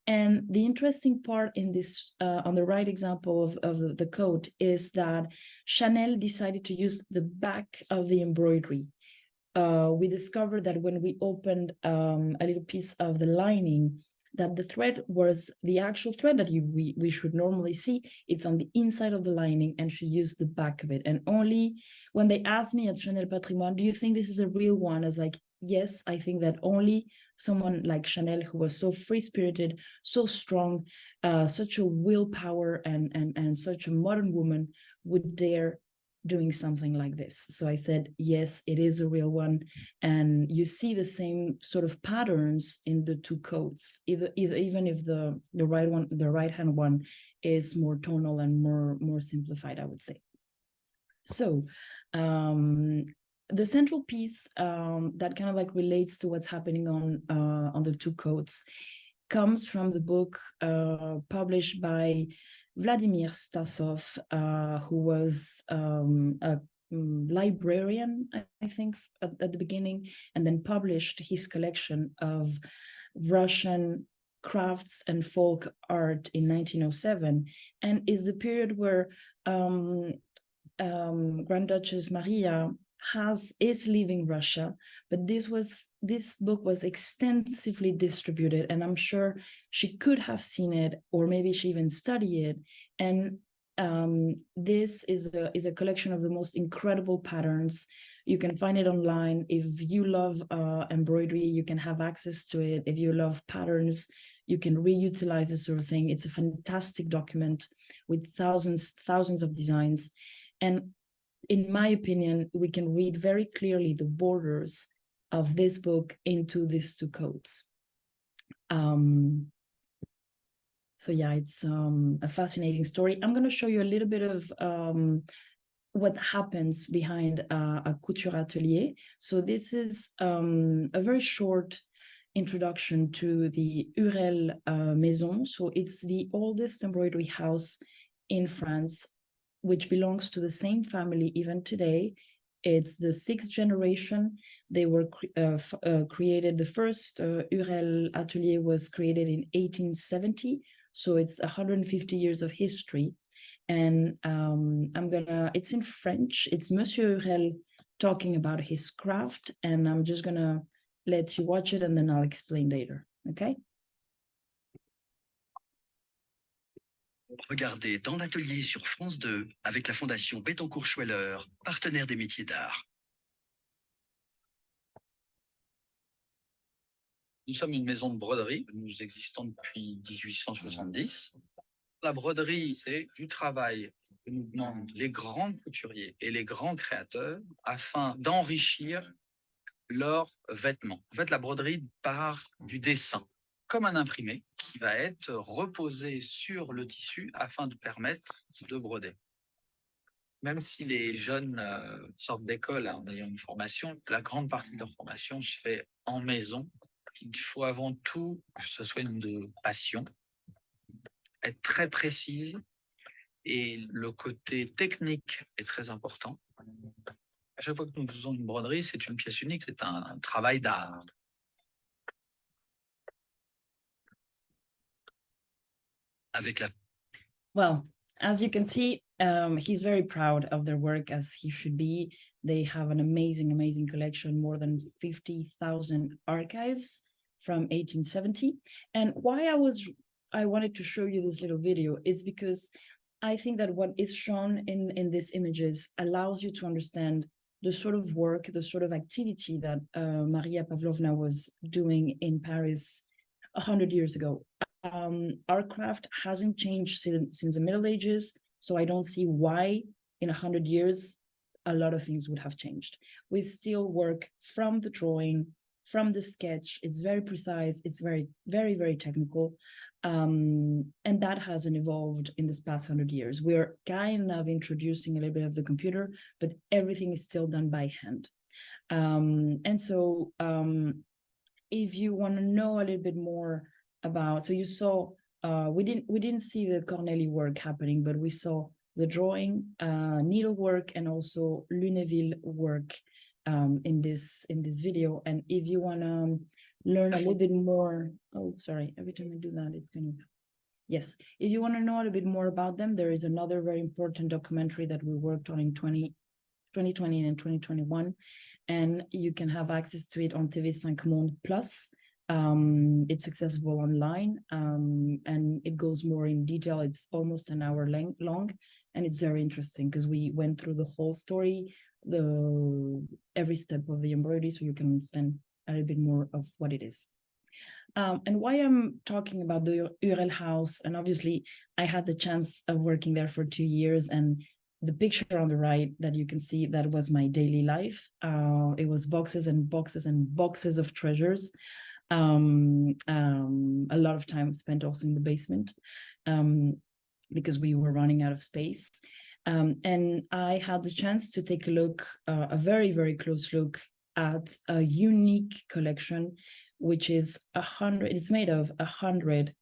B: And the interesting part in this, on the right example of the coat, is that Chanel decided to use the back of the embroidery. We discovered that when we opened a little piece of the lining, that the thread was the actual thread that we should normally see. It's on the inside of the lining, and she used the back of it. And only when they asked me at Chanel Patrimoine, do you think this is a real one? I was like, yes, I think that only someone like Chanel, who was so free-spirited, so strong, such a willpower, and such a modern woman, would dare doing something like this. So I said, yes, it is a real one. And you see the same sort of patterns in the two coats, even if the right hand one is more tonal and more simplified, I would say. So the central piece that kind of like relates to what's happening on the two coats comes from the book published by Vladimir Stasov, who was a librarian, I think, at the beginning, and then published his collection of Russian crafts and folk art in 1907, and is the period where Grand Duchess Maria is leaving Russia, but this book was extensively distributed, and I'm sure she could have seen it, or maybe she even studied it. And this is a collection of the most incredible patterns. You can find it online. If you love embroidery, you can have access to it. If you love patterns, you can reutilize this sort of thing. It's a fantastic document with thousands of designs. And in my opinion, we can read very clearly the borders of this book into these two coats. So yeah, it's a fascinating story. I'm going to show you a little bit of what happens behind a couture atelier. So this is a very short introduction to the Hurel Maison. So it's the oldest embroidery house in France, which belongs to the same family even today. It's the 6th generation. They were created. The first Hurel atelier was created in 1870. So it's 150 years of history. And it's in French. It's Monsieur Hurel talking about his craft, and I'm just gonna let you watch it and then I'll explain later, okay?
D: Regardez dans l'atelier sur France 2 avec la Fondation Bettencourt-Schweller, partenaire des métiers d'art. Nous sommes une maison de broderie. Nous existons depuis 1870. La broderie, c'est du travail que nous demandent les grands couturiers et les grands créateurs afin d'enrichir leurs vêtements. En fait, la broderie part du dessin, comme un imprimé, qui va être reposé sur le tissu afin de permettre de broder. Même si les jeunes sortent d'école en ayant une formation, la grande partie de leur formation se fait en maison. Il faut avant tout que ce soit une passion, être très précise, et le côté technique est très important. À chaque fois que nous faisons une broderie, c'est une pièce unique, c'est un travail d'art. Avec la...
B: Well, as you can see, he's very proud of their work, as he should be. They have an amazing, amazing collection, more than 50,000 archives from 1870. And why I wanted to show you this little video is because I think that what is shown in these images allows you to understand the sort of work, the sort of activity that Maria Pavlovna was doing in Paris 100 years ago. Our craft hasn't changed since the Middle Ages, so I don't see why in 100 years a lot of things would have changed. We still work from the drawing, from the sketch. It's very precise. It's very, very, very technical. And that hasn't evolved in this past 100 years. We're kind of introducing a little bit of the computer, but everything is still done by hand. And so if you want to know a little bit more about, so you saw, we didn't see the Corneli work happening, but we saw the drawing, needlework, and also Lunéville work in this video. And if you want to learn a little bit more, oh, sorry, every time I do that, it's going to, yes. If you want to know a little bit more about them, there is another very important documentary that we worked on in 2020 and 2021, and you can have access to it on TV5 Monde Plus. It's accessible online, and it goes more in detail. It's almost an hour long, and it's very interesting because we went through the whole story, every step of the embroidery, so you can understand a little bit more of what it is. And why I'm talking about the Hurel house, and obviously I had the chance of working there for 2 years, and the picture on the right that you can see, that was my daily life. It was boxes and boxes and boxes of treasures. A lot of time spent also in the basement because we were running out of space. And I had the chance to take a look, a very, very close look at a unique collection, which is it's made of 100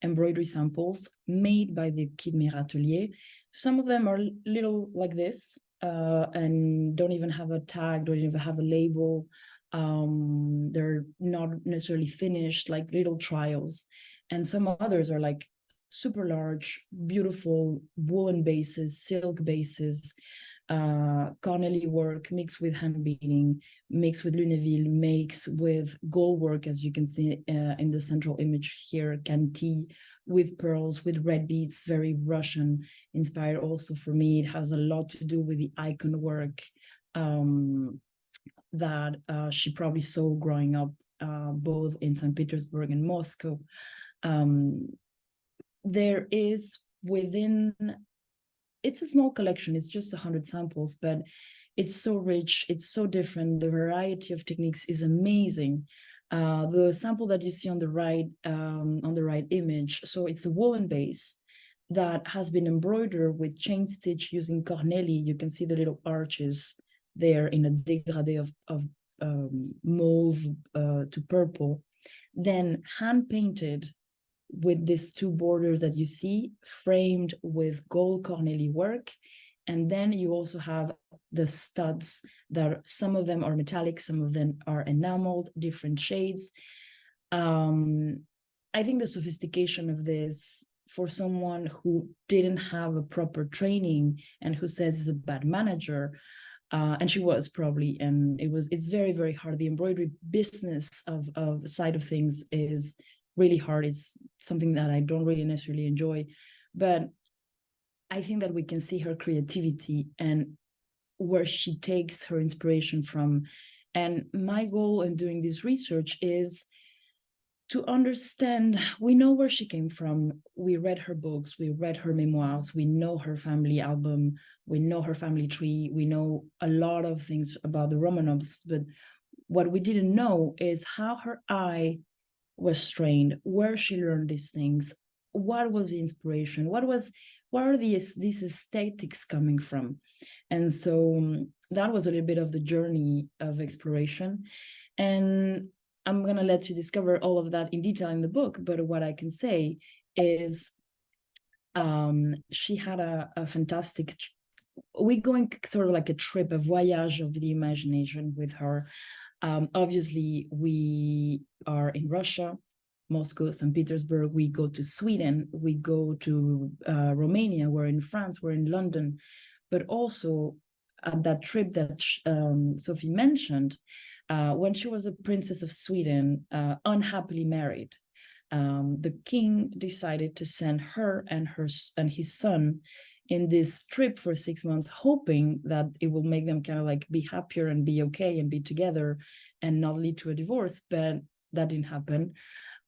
B: embroidery samples made by the Kitmir atelier. Some of them are little like this and don't even have a tag, don't even have a label. They're not necessarily finished, like little trials. And some others are like super large, beautiful woolen bases, silk bases, Corneli work mixed with hand beading, mixed with Lunéville, mixed with gold work, as you can see in the central image here, Canty, with pearls, with red beads, very Russian inspired also for me. It has a lot to do with the icon work that she probably saw growing up both in St. Petersburg and Moscow. There is within, it's a small collection, it's just 100 samples, but it's so rich, it's so different. The variety of techniques is amazing. The sample that you see on the right image, so it's a woolen base that has been embroidered with chain stitch using Corneli. You can see the little arches there in a dégradé of mauve to purple, then hand painted with these two borders that you see, framed with gold Corneli work. And then you also have the studs that some of them are metallic, some of them are enameled, different shades. I think the sophistication of this for someone who didn't have a proper training and who says is a bad manager. And she was probably, and it's very, very hard. The embroidery business of side of things is really hard. It's something that I don't really necessarily enjoy, but I think that we can see her creativity and where she takes her inspiration from. And my goal in doing this research is to understand, we know where she came from. We read her books, we read her memoirs, we know her family album, we know her family tree, we know a lot of things about the Romanovs, but what we didn't know is how her eye was trained, where she learned these things, what was the inspiration, where are these aesthetics coming from? And so that was a little bit of the journey of exploration. And I'm going to let you discover all of that in detail in the book, but what I can say is she had a fantastic, we're going sort of like a trip, a voyage of the imagination with her. Obviously, we are in Russia, Moscow, St. Petersburg, we go to Sweden, we go to Romania, we're in France, we're in London, but also at that trip that Sophie mentioned, when she was a princess of Sweden, unhappily married, the king decided to send her and his son in this trip for 6 months, hoping that it will make them kind of like be happier and be okay and be together and not lead to a divorce, but that didn't happen.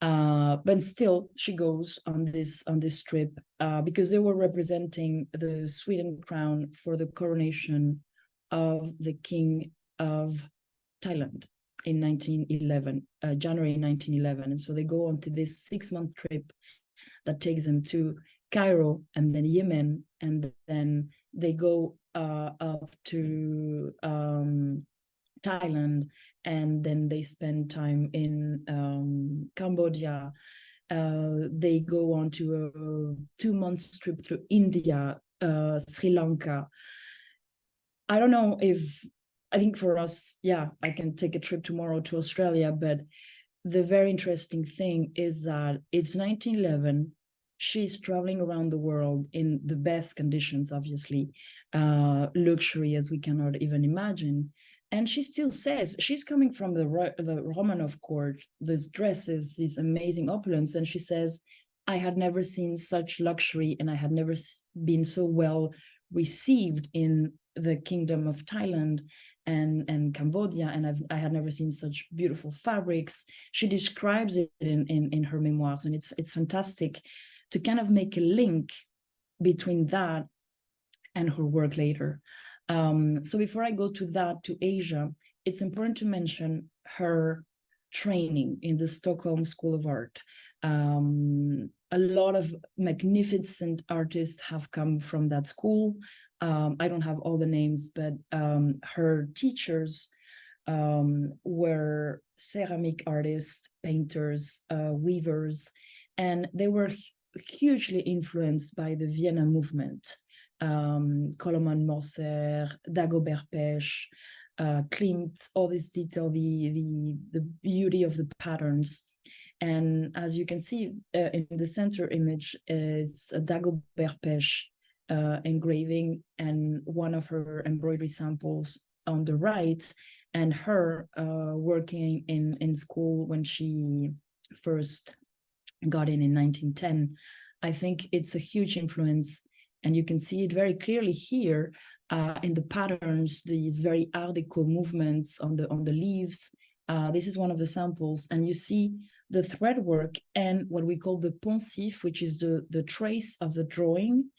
B: But still, she goes on this trip because they were representing the Sweden crown for the coronation of the king of Thailand in 1911, January 1911. And so they go on to this 6-month trip that takes them to Cairo and then Yemen, and then they go up to Thailand, and then they spend time in Cambodia. They go on to a 2-month trip through India, Sri Lanka. I don't know if, I think for us, yeah, I can take a trip tomorrow to Australia, but the very interesting thing is that it's 1911. She's traveling around the world in the best conditions, obviously, luxury as we cannot even imagine. And she still says she's coming from the Romanov court, these dresses, these amazing opulence. And she says, I had never seen such luxury and I had never been so well received in the kingdom of Thailand and Cambodia, and I had never seen such beautiful fabrics. She describes it in her memoirs, and it's fantastic to kind of make a link between that and her work later. So before I go to Asia, it's important to mention her training in the Stockholm School of Art. A lot of magnificent artists have come from that school. I don't have all the names, but her teachers were ceramic artists, painters, weavers, and they were hugely influenced by the Vienna movement. Koloman Morser, Dagobert Pech, Klimt, all this detail, the beauty of the patterns. And as you can see in the center image is a Dagobert Pech engraving and one of her embroidery samples on the right, and her working in school when she first got in 1910. I think it's a huge influence, and you can see it very clearly here in the patterns, these very Art Deco movements on the leaves. This is one of the samples, and you see the thread work and what we call the poncif, which is the trace of the drawing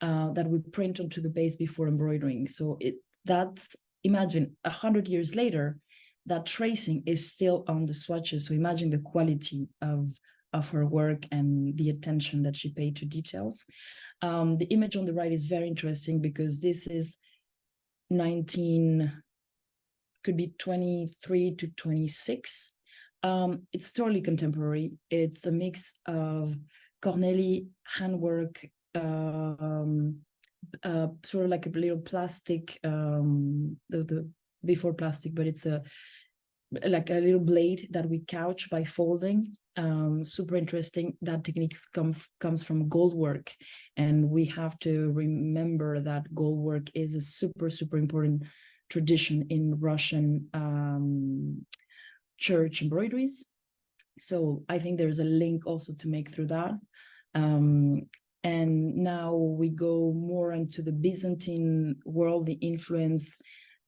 B: that we print onto the base before embroidering. So that's, imagine 100 years later, that tracing is still on the swatches. So imagine the quality of her work and the attention that she paid to details. The image on the right is very interesting because this is 23 to 26. It's totally contemporary. It's a mix of Corneli handwork, sort of like a little plastic, the before plastic, but it's like a little blade that we couch by folding. Super interesting. That technique comes from gold work, and we have to remember that gold work is a super important tradition in Russian church embroideries. So I think there's a link also to make through that. And now we go more into the Byzantine world, the influence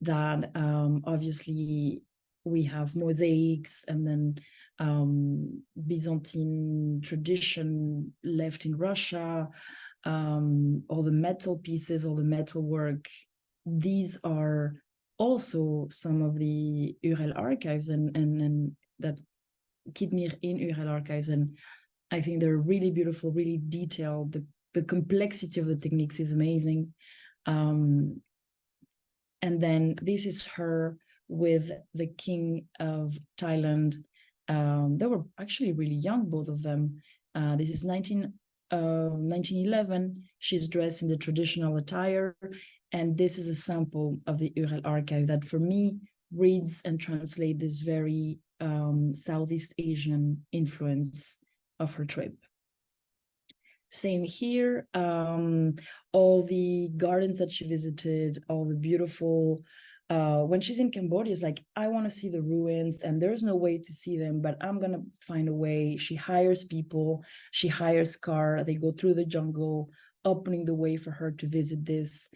B: that obviously we have mosaics, and then Byzantine tradition left in Russia, all the metal pieces, all the metal work. These are also some of the Urel archives and that Kitmir in Urel archives, and I think they're really beautiful, really detailed. The complexity of the techniques is amazing. And then this is her with the king of Thailand. They were actually really young, both of them. This is 1911. She's dressed in the traditional attire. And this is a sample of the Urel archive that, for me, reads and translates this very Southeast Asian influence of her trip. Same here. All the gardens that she visited, all the beautiful, when she's in Cambodia, it's like, I want to see the ruins and there's no way to see them, but I'm going to find a way. She hires people, she hires car, they go through the jungle, opening the way for her to visit this.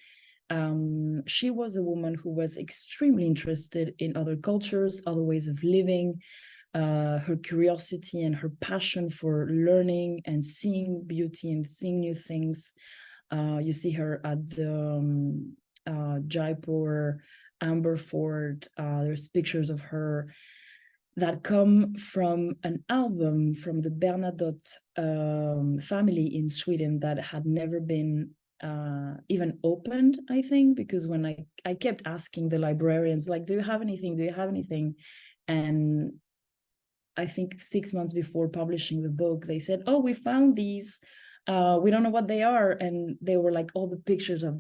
B: She was a woman who was extremely interested in other cultures, other ways of living. Her curiosity and her passion for learning and seeing beauty and seeing new things. You see her at the Jaipur Amber Fort. There's pictures of her that come from an album from the Bernadotte family in Sweden that had never been even opened, I think, because when I kept asking the librarians, like, do you have anything? Do you have anything? And I think 6 months before publishing the book, they said, oh, we found these. We don't know what they are. And they were like all the pictures of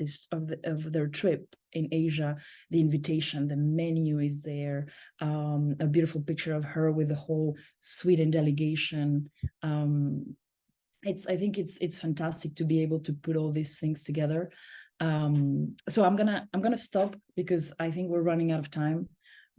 B: their trip in Asia, the invitation, the menu is there, a beautiful picture of her with the whole Sweden delegation. I think it's fantastic to be able to put all these things together. So I'm gonna stop because I think we're running out of time.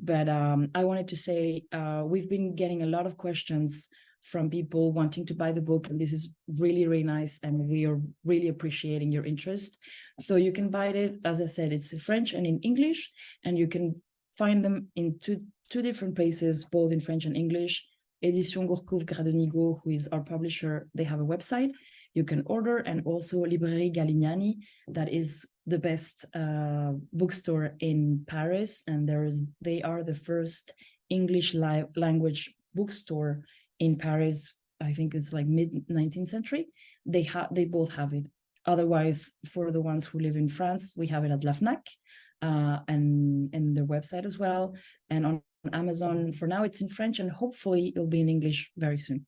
B: But I wanted to say we've been getting a lot of questions from people wanting to buy the book, and this is really, really nice, and we are really appreciating your interest. So you can buy it, as I said, it's in French and in English, and you can find them in two different places, both in French and English. Édition Gourcuff-Gradenigo, who is our publisher, they have a website you can order, and also Librairie Galignani, that is the best bookstore in Paris, and they are the first English language bookstore in Paris. I think it's like mid-19th century. They both have it. Otherwise, for the ones who live in France, we have it at La Fnac and their website as well, and on Amazon. For now, it's in French, and hopefully it'll be in English very soon.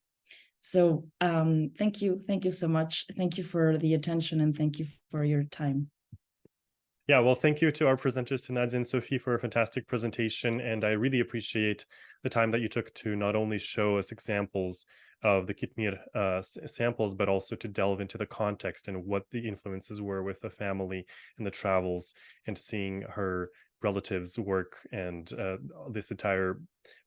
B: So thank you so much. Thank you for the attention, and thank you for your time.
A: Yeah, well, thank you to our presenters, to Nadia and Sophie, for a fantastic presentation. And I really appreciate the time that you took to not only show us examples of the Kitmir samples, but also to delve into the context and what the influences were with the family and the travels, and seeing her relatives' work and this entire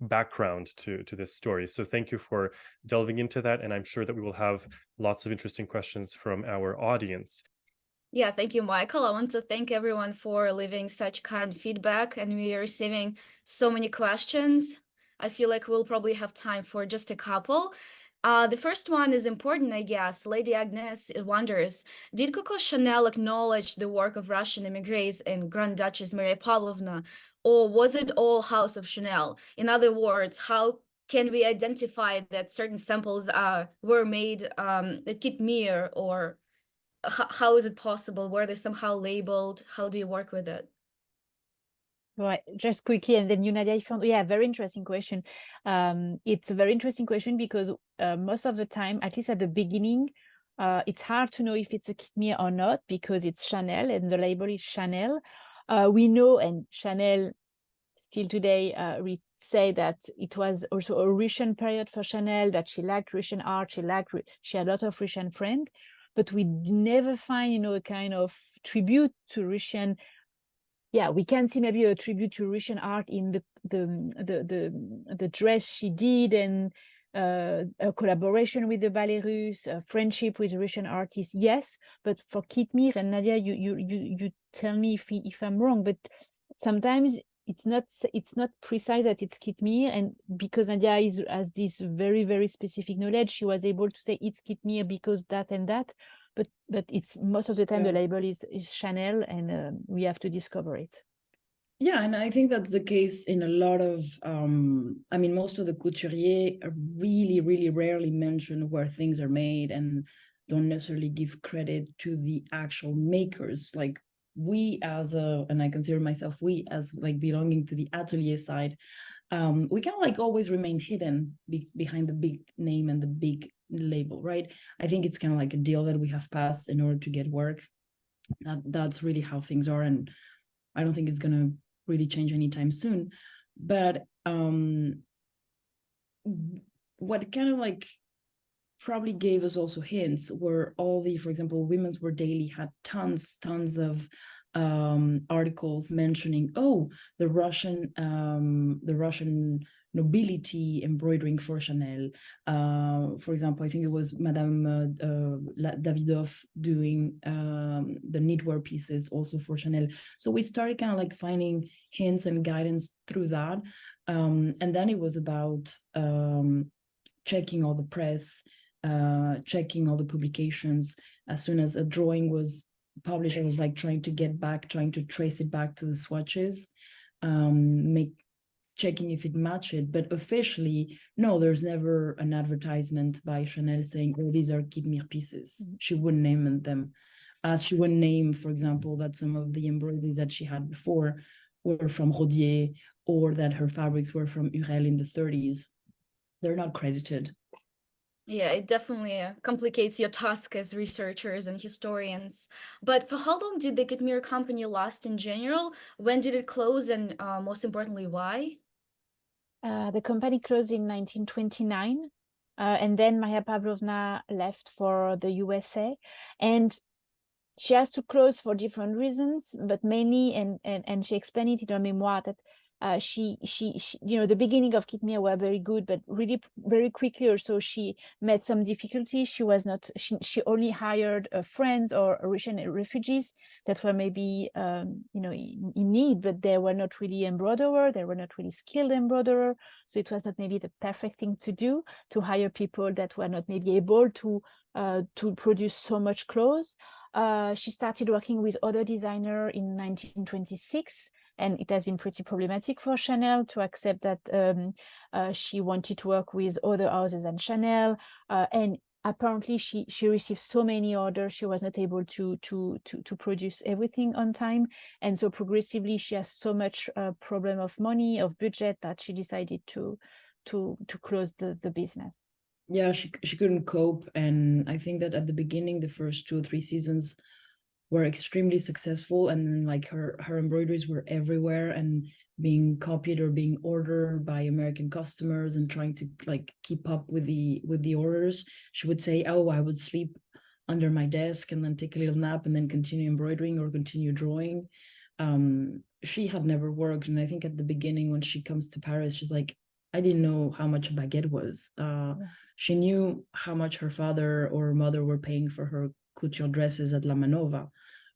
A: background to this story. So thank you for delving into that. And I'm sure that we will have lots of interesting questions from our audience.
E: Yeah, thank you, Michael. I want to thank everyone for leaving such kind feedback, and we are receiving so many questions. I feel like we'll probably have time for just a couple. The first one is important, I guess. Lady Agnes wonders, did Coco Chanel acknowledge the work of Russian émigrés and Grand Duchess Maria Pavlovna, or was it all House of Chanel? In other words, how can we identify that certain samples were made at Kitmir, or how is it possible? Were they somehow labeled? How do you work with it?
C: Right, just quickly, and then you, Nadia, yeah, very interesting question. It's a very interesting question because most of the time, at least at the beginning, it's hard to know if it's a Kitmir or not because it's Chanel and the label is Chanel. We know, and Chanel still today say that it was also a Russian period for Chanel, that she liked Russian art, she had a lot of Russian friends, but we never find, you know, a kind of tribute to Russian. Yeah, we can see maybe a tribute to Russian art in the dress she did, and a collaboration with the Ballet Russe, a friendship with Russian artists, yes. But for Kitmir, and Nadia, you tell me if I'm wrong, but sometimes it's not precise that it's Kitmir, and because Nadia has this very, very specific knowledge, she was able to say it's Kitmir because that and that, but it's most of the time the label is Chanel, and we have to discover it.
B: Yeah, and I think that's the case in a lot of, I mean, most of the couturiers really, really rarely mention where things are made and don't necessarily give credit to the actual makers. Like we and I consider myself we as like belonging to the atelier side, we can like always remain hidden behind the big name and the big label, right? I think it's kind of like a deal that we have passed in order to get work. That's really how things are, and I don't think it's gonna really change anytime soon. But what kind of like probably gave us also hints were all the, for example, Women's Wear Daily had tons of articles mentioning, oh, the Russian nobility embroidering for Chanel. For example, I think it was Madame Davidoff doing the knitwear pieces also for Chanel. So we started kind of like finding hints and guidance through that. And then it was about checking all the press, checking all the publications. As soon as a drawing was published, I was like trying to trace it back to the swatches, checking if it matched it. But officially, no, there's never an advertisement by Chanel saying, oh, these are Kitmir pieces. Mm-hmm. She wouldn't name them. As she wouldn't name, for example, that some of the embroideries that she had before were from Rodier, or that her fabrics were from Urel in the 30s. They're not credited.
E: Yeah, it definitely complicates your task as researchers and historians. But for how long did the Kitmir company last in general? When did it close, and most importantly, why?
C: The company closed in 1929, and then Maria Pavlovna left for the USA, and she has to close for different reasons, but mainly, and she explained it in her memoir, that she you know, the beginning of Kitmir were very good, but really very quickly also she met some difficulties. She was not, she only hired friends or Russian refugees that were maybe you know, in need, but they were not really embroiderer, they were not really skilled embroiderer, so it was not maybe the perfect thing to do, to hire people that were not maybe able to produce so much clothes. She started working with other designers in 1926, and it has been pretty problematic for Chanel to accept that she wanted to work with other houses than Chanel. And apparently she received so many orders, she was not able to produce everything on time. And so progressively she has so much problem of money, of budget, that she decided to close the business.
B: Yeah, she couldn't cope, and I think that at the beginning, the first 2 or 3 seasons were extremely successful, and then like her embroideries were everywhere and being copied or being ordered by American customers, and trying to like keep up with the orders. She would say, oh, I would sleep under my desk and then take a little nap and then continue embroidering or continue drawing. She had never worked, and I think at the beginning when she comes to Paris, she's like, I didn't know how much a baguette was. She knew how much her father or mother were paying for her couture dresses at La Manova,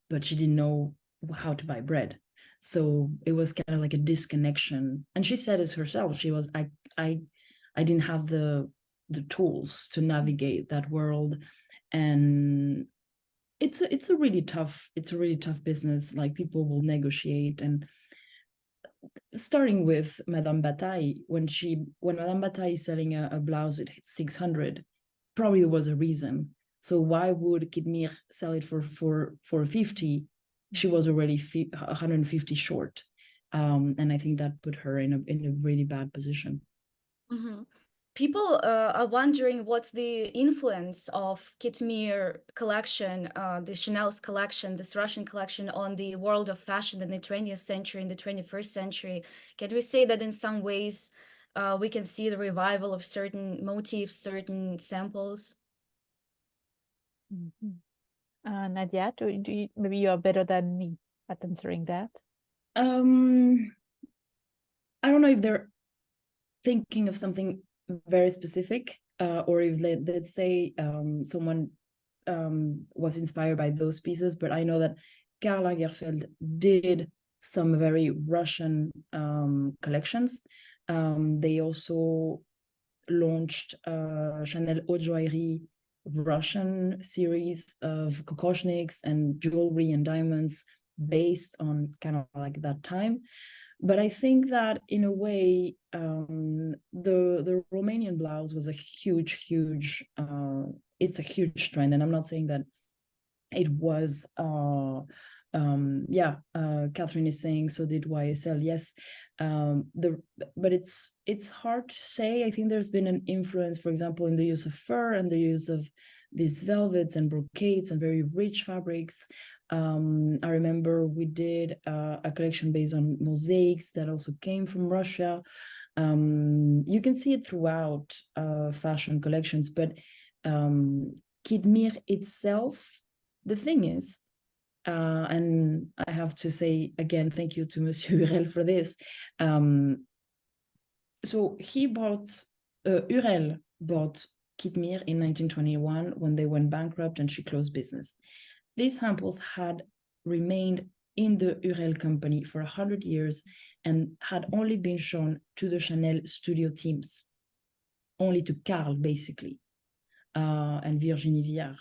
B: but she didn't know how to buy bread. So it was kind of like a disconnection. And she said it herself. She was, I didn't have the tools to navigate that world. And it's a really tough business. Like people will negotiate, and starting with Madame Bataille, when Madame Bataille is selling a blouse, it hits 600. Probably there was a reason. So why would Kitmir sell it for 50? She was already 150 short, and I think that put her in a really bad position.
E: Mm-hmm. people are wondering what's the influence of Kitmir collection, the Chanel's collection, this Russian collection, on the world of fashion in the 20th century, in the 21st century. Can we say that in some ways we can see the revival of certain motifs, certain samples?
C: Nadia, maybe you're better than me at answering that.
B: I don't know if they're thinking of something very specific, or if let's say someone was inspired by those pieces, but I know that Karl Lagerfeld did some very Russian collections. They also launched Chanel Haute Joaillerie Russian series of kokoshniks and jewelry and diamonds based on kind of like that time. But I think that in a way, the Romanian blouse was a huge, it's a huge trend. And I'm not saying that it was, Catherine is saying, so did YSL, yes. But it's hard to say. I think there's been an influence, for example, in the use of fur and the use of these velvets and brocades and very rich fabrics. I remember we did a collection based on mosaics that also came from Russia. You can see it throughout fashion collections, but Kitmir itself, the thing is, and I have to say again, thank you to Monsieur Hurel for this. So he bought, Hurel bought Kitmir in 1921 when they went bankrupt and she closed business. These samples had remained in the Hurel company for 100 years and had only been shown to the Chanel studio teams, only to Karl, basically, and Virginie Viard.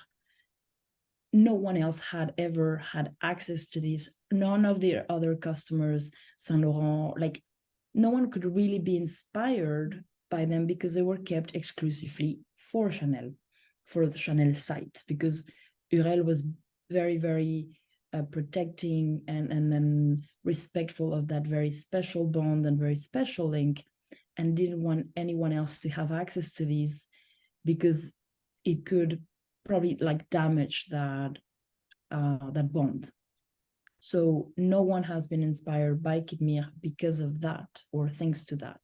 B: No one else had ever had access to these. None of their other customers, Saint Laurent, like no one could really be inspired by them because they were kept exclusively for Chanel, for the Chanel site, because Hurel was very, very protecting and respectful of that very special bond and very special link, and didn't want anyone else to have access to these because it could probably like damage that bond. So no one has been inspired by Kitmir because of that or thanks to that.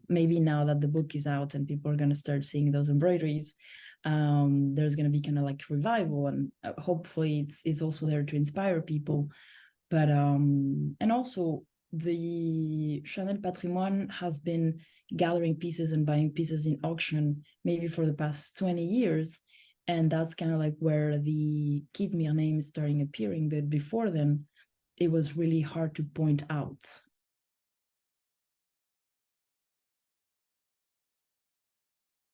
B: Maybe now that the book is out and people are going to start seeing those embroideries, there's going to be kind of like revival, and hopefully it's also there to inspire people. But and also the Chanel Patrimoine has been gathering pieces and buying pieces in auction maybe for the past 20 years. And that's kind of like where the Kitmir name is starting appearing. But before then, it was really hard to point out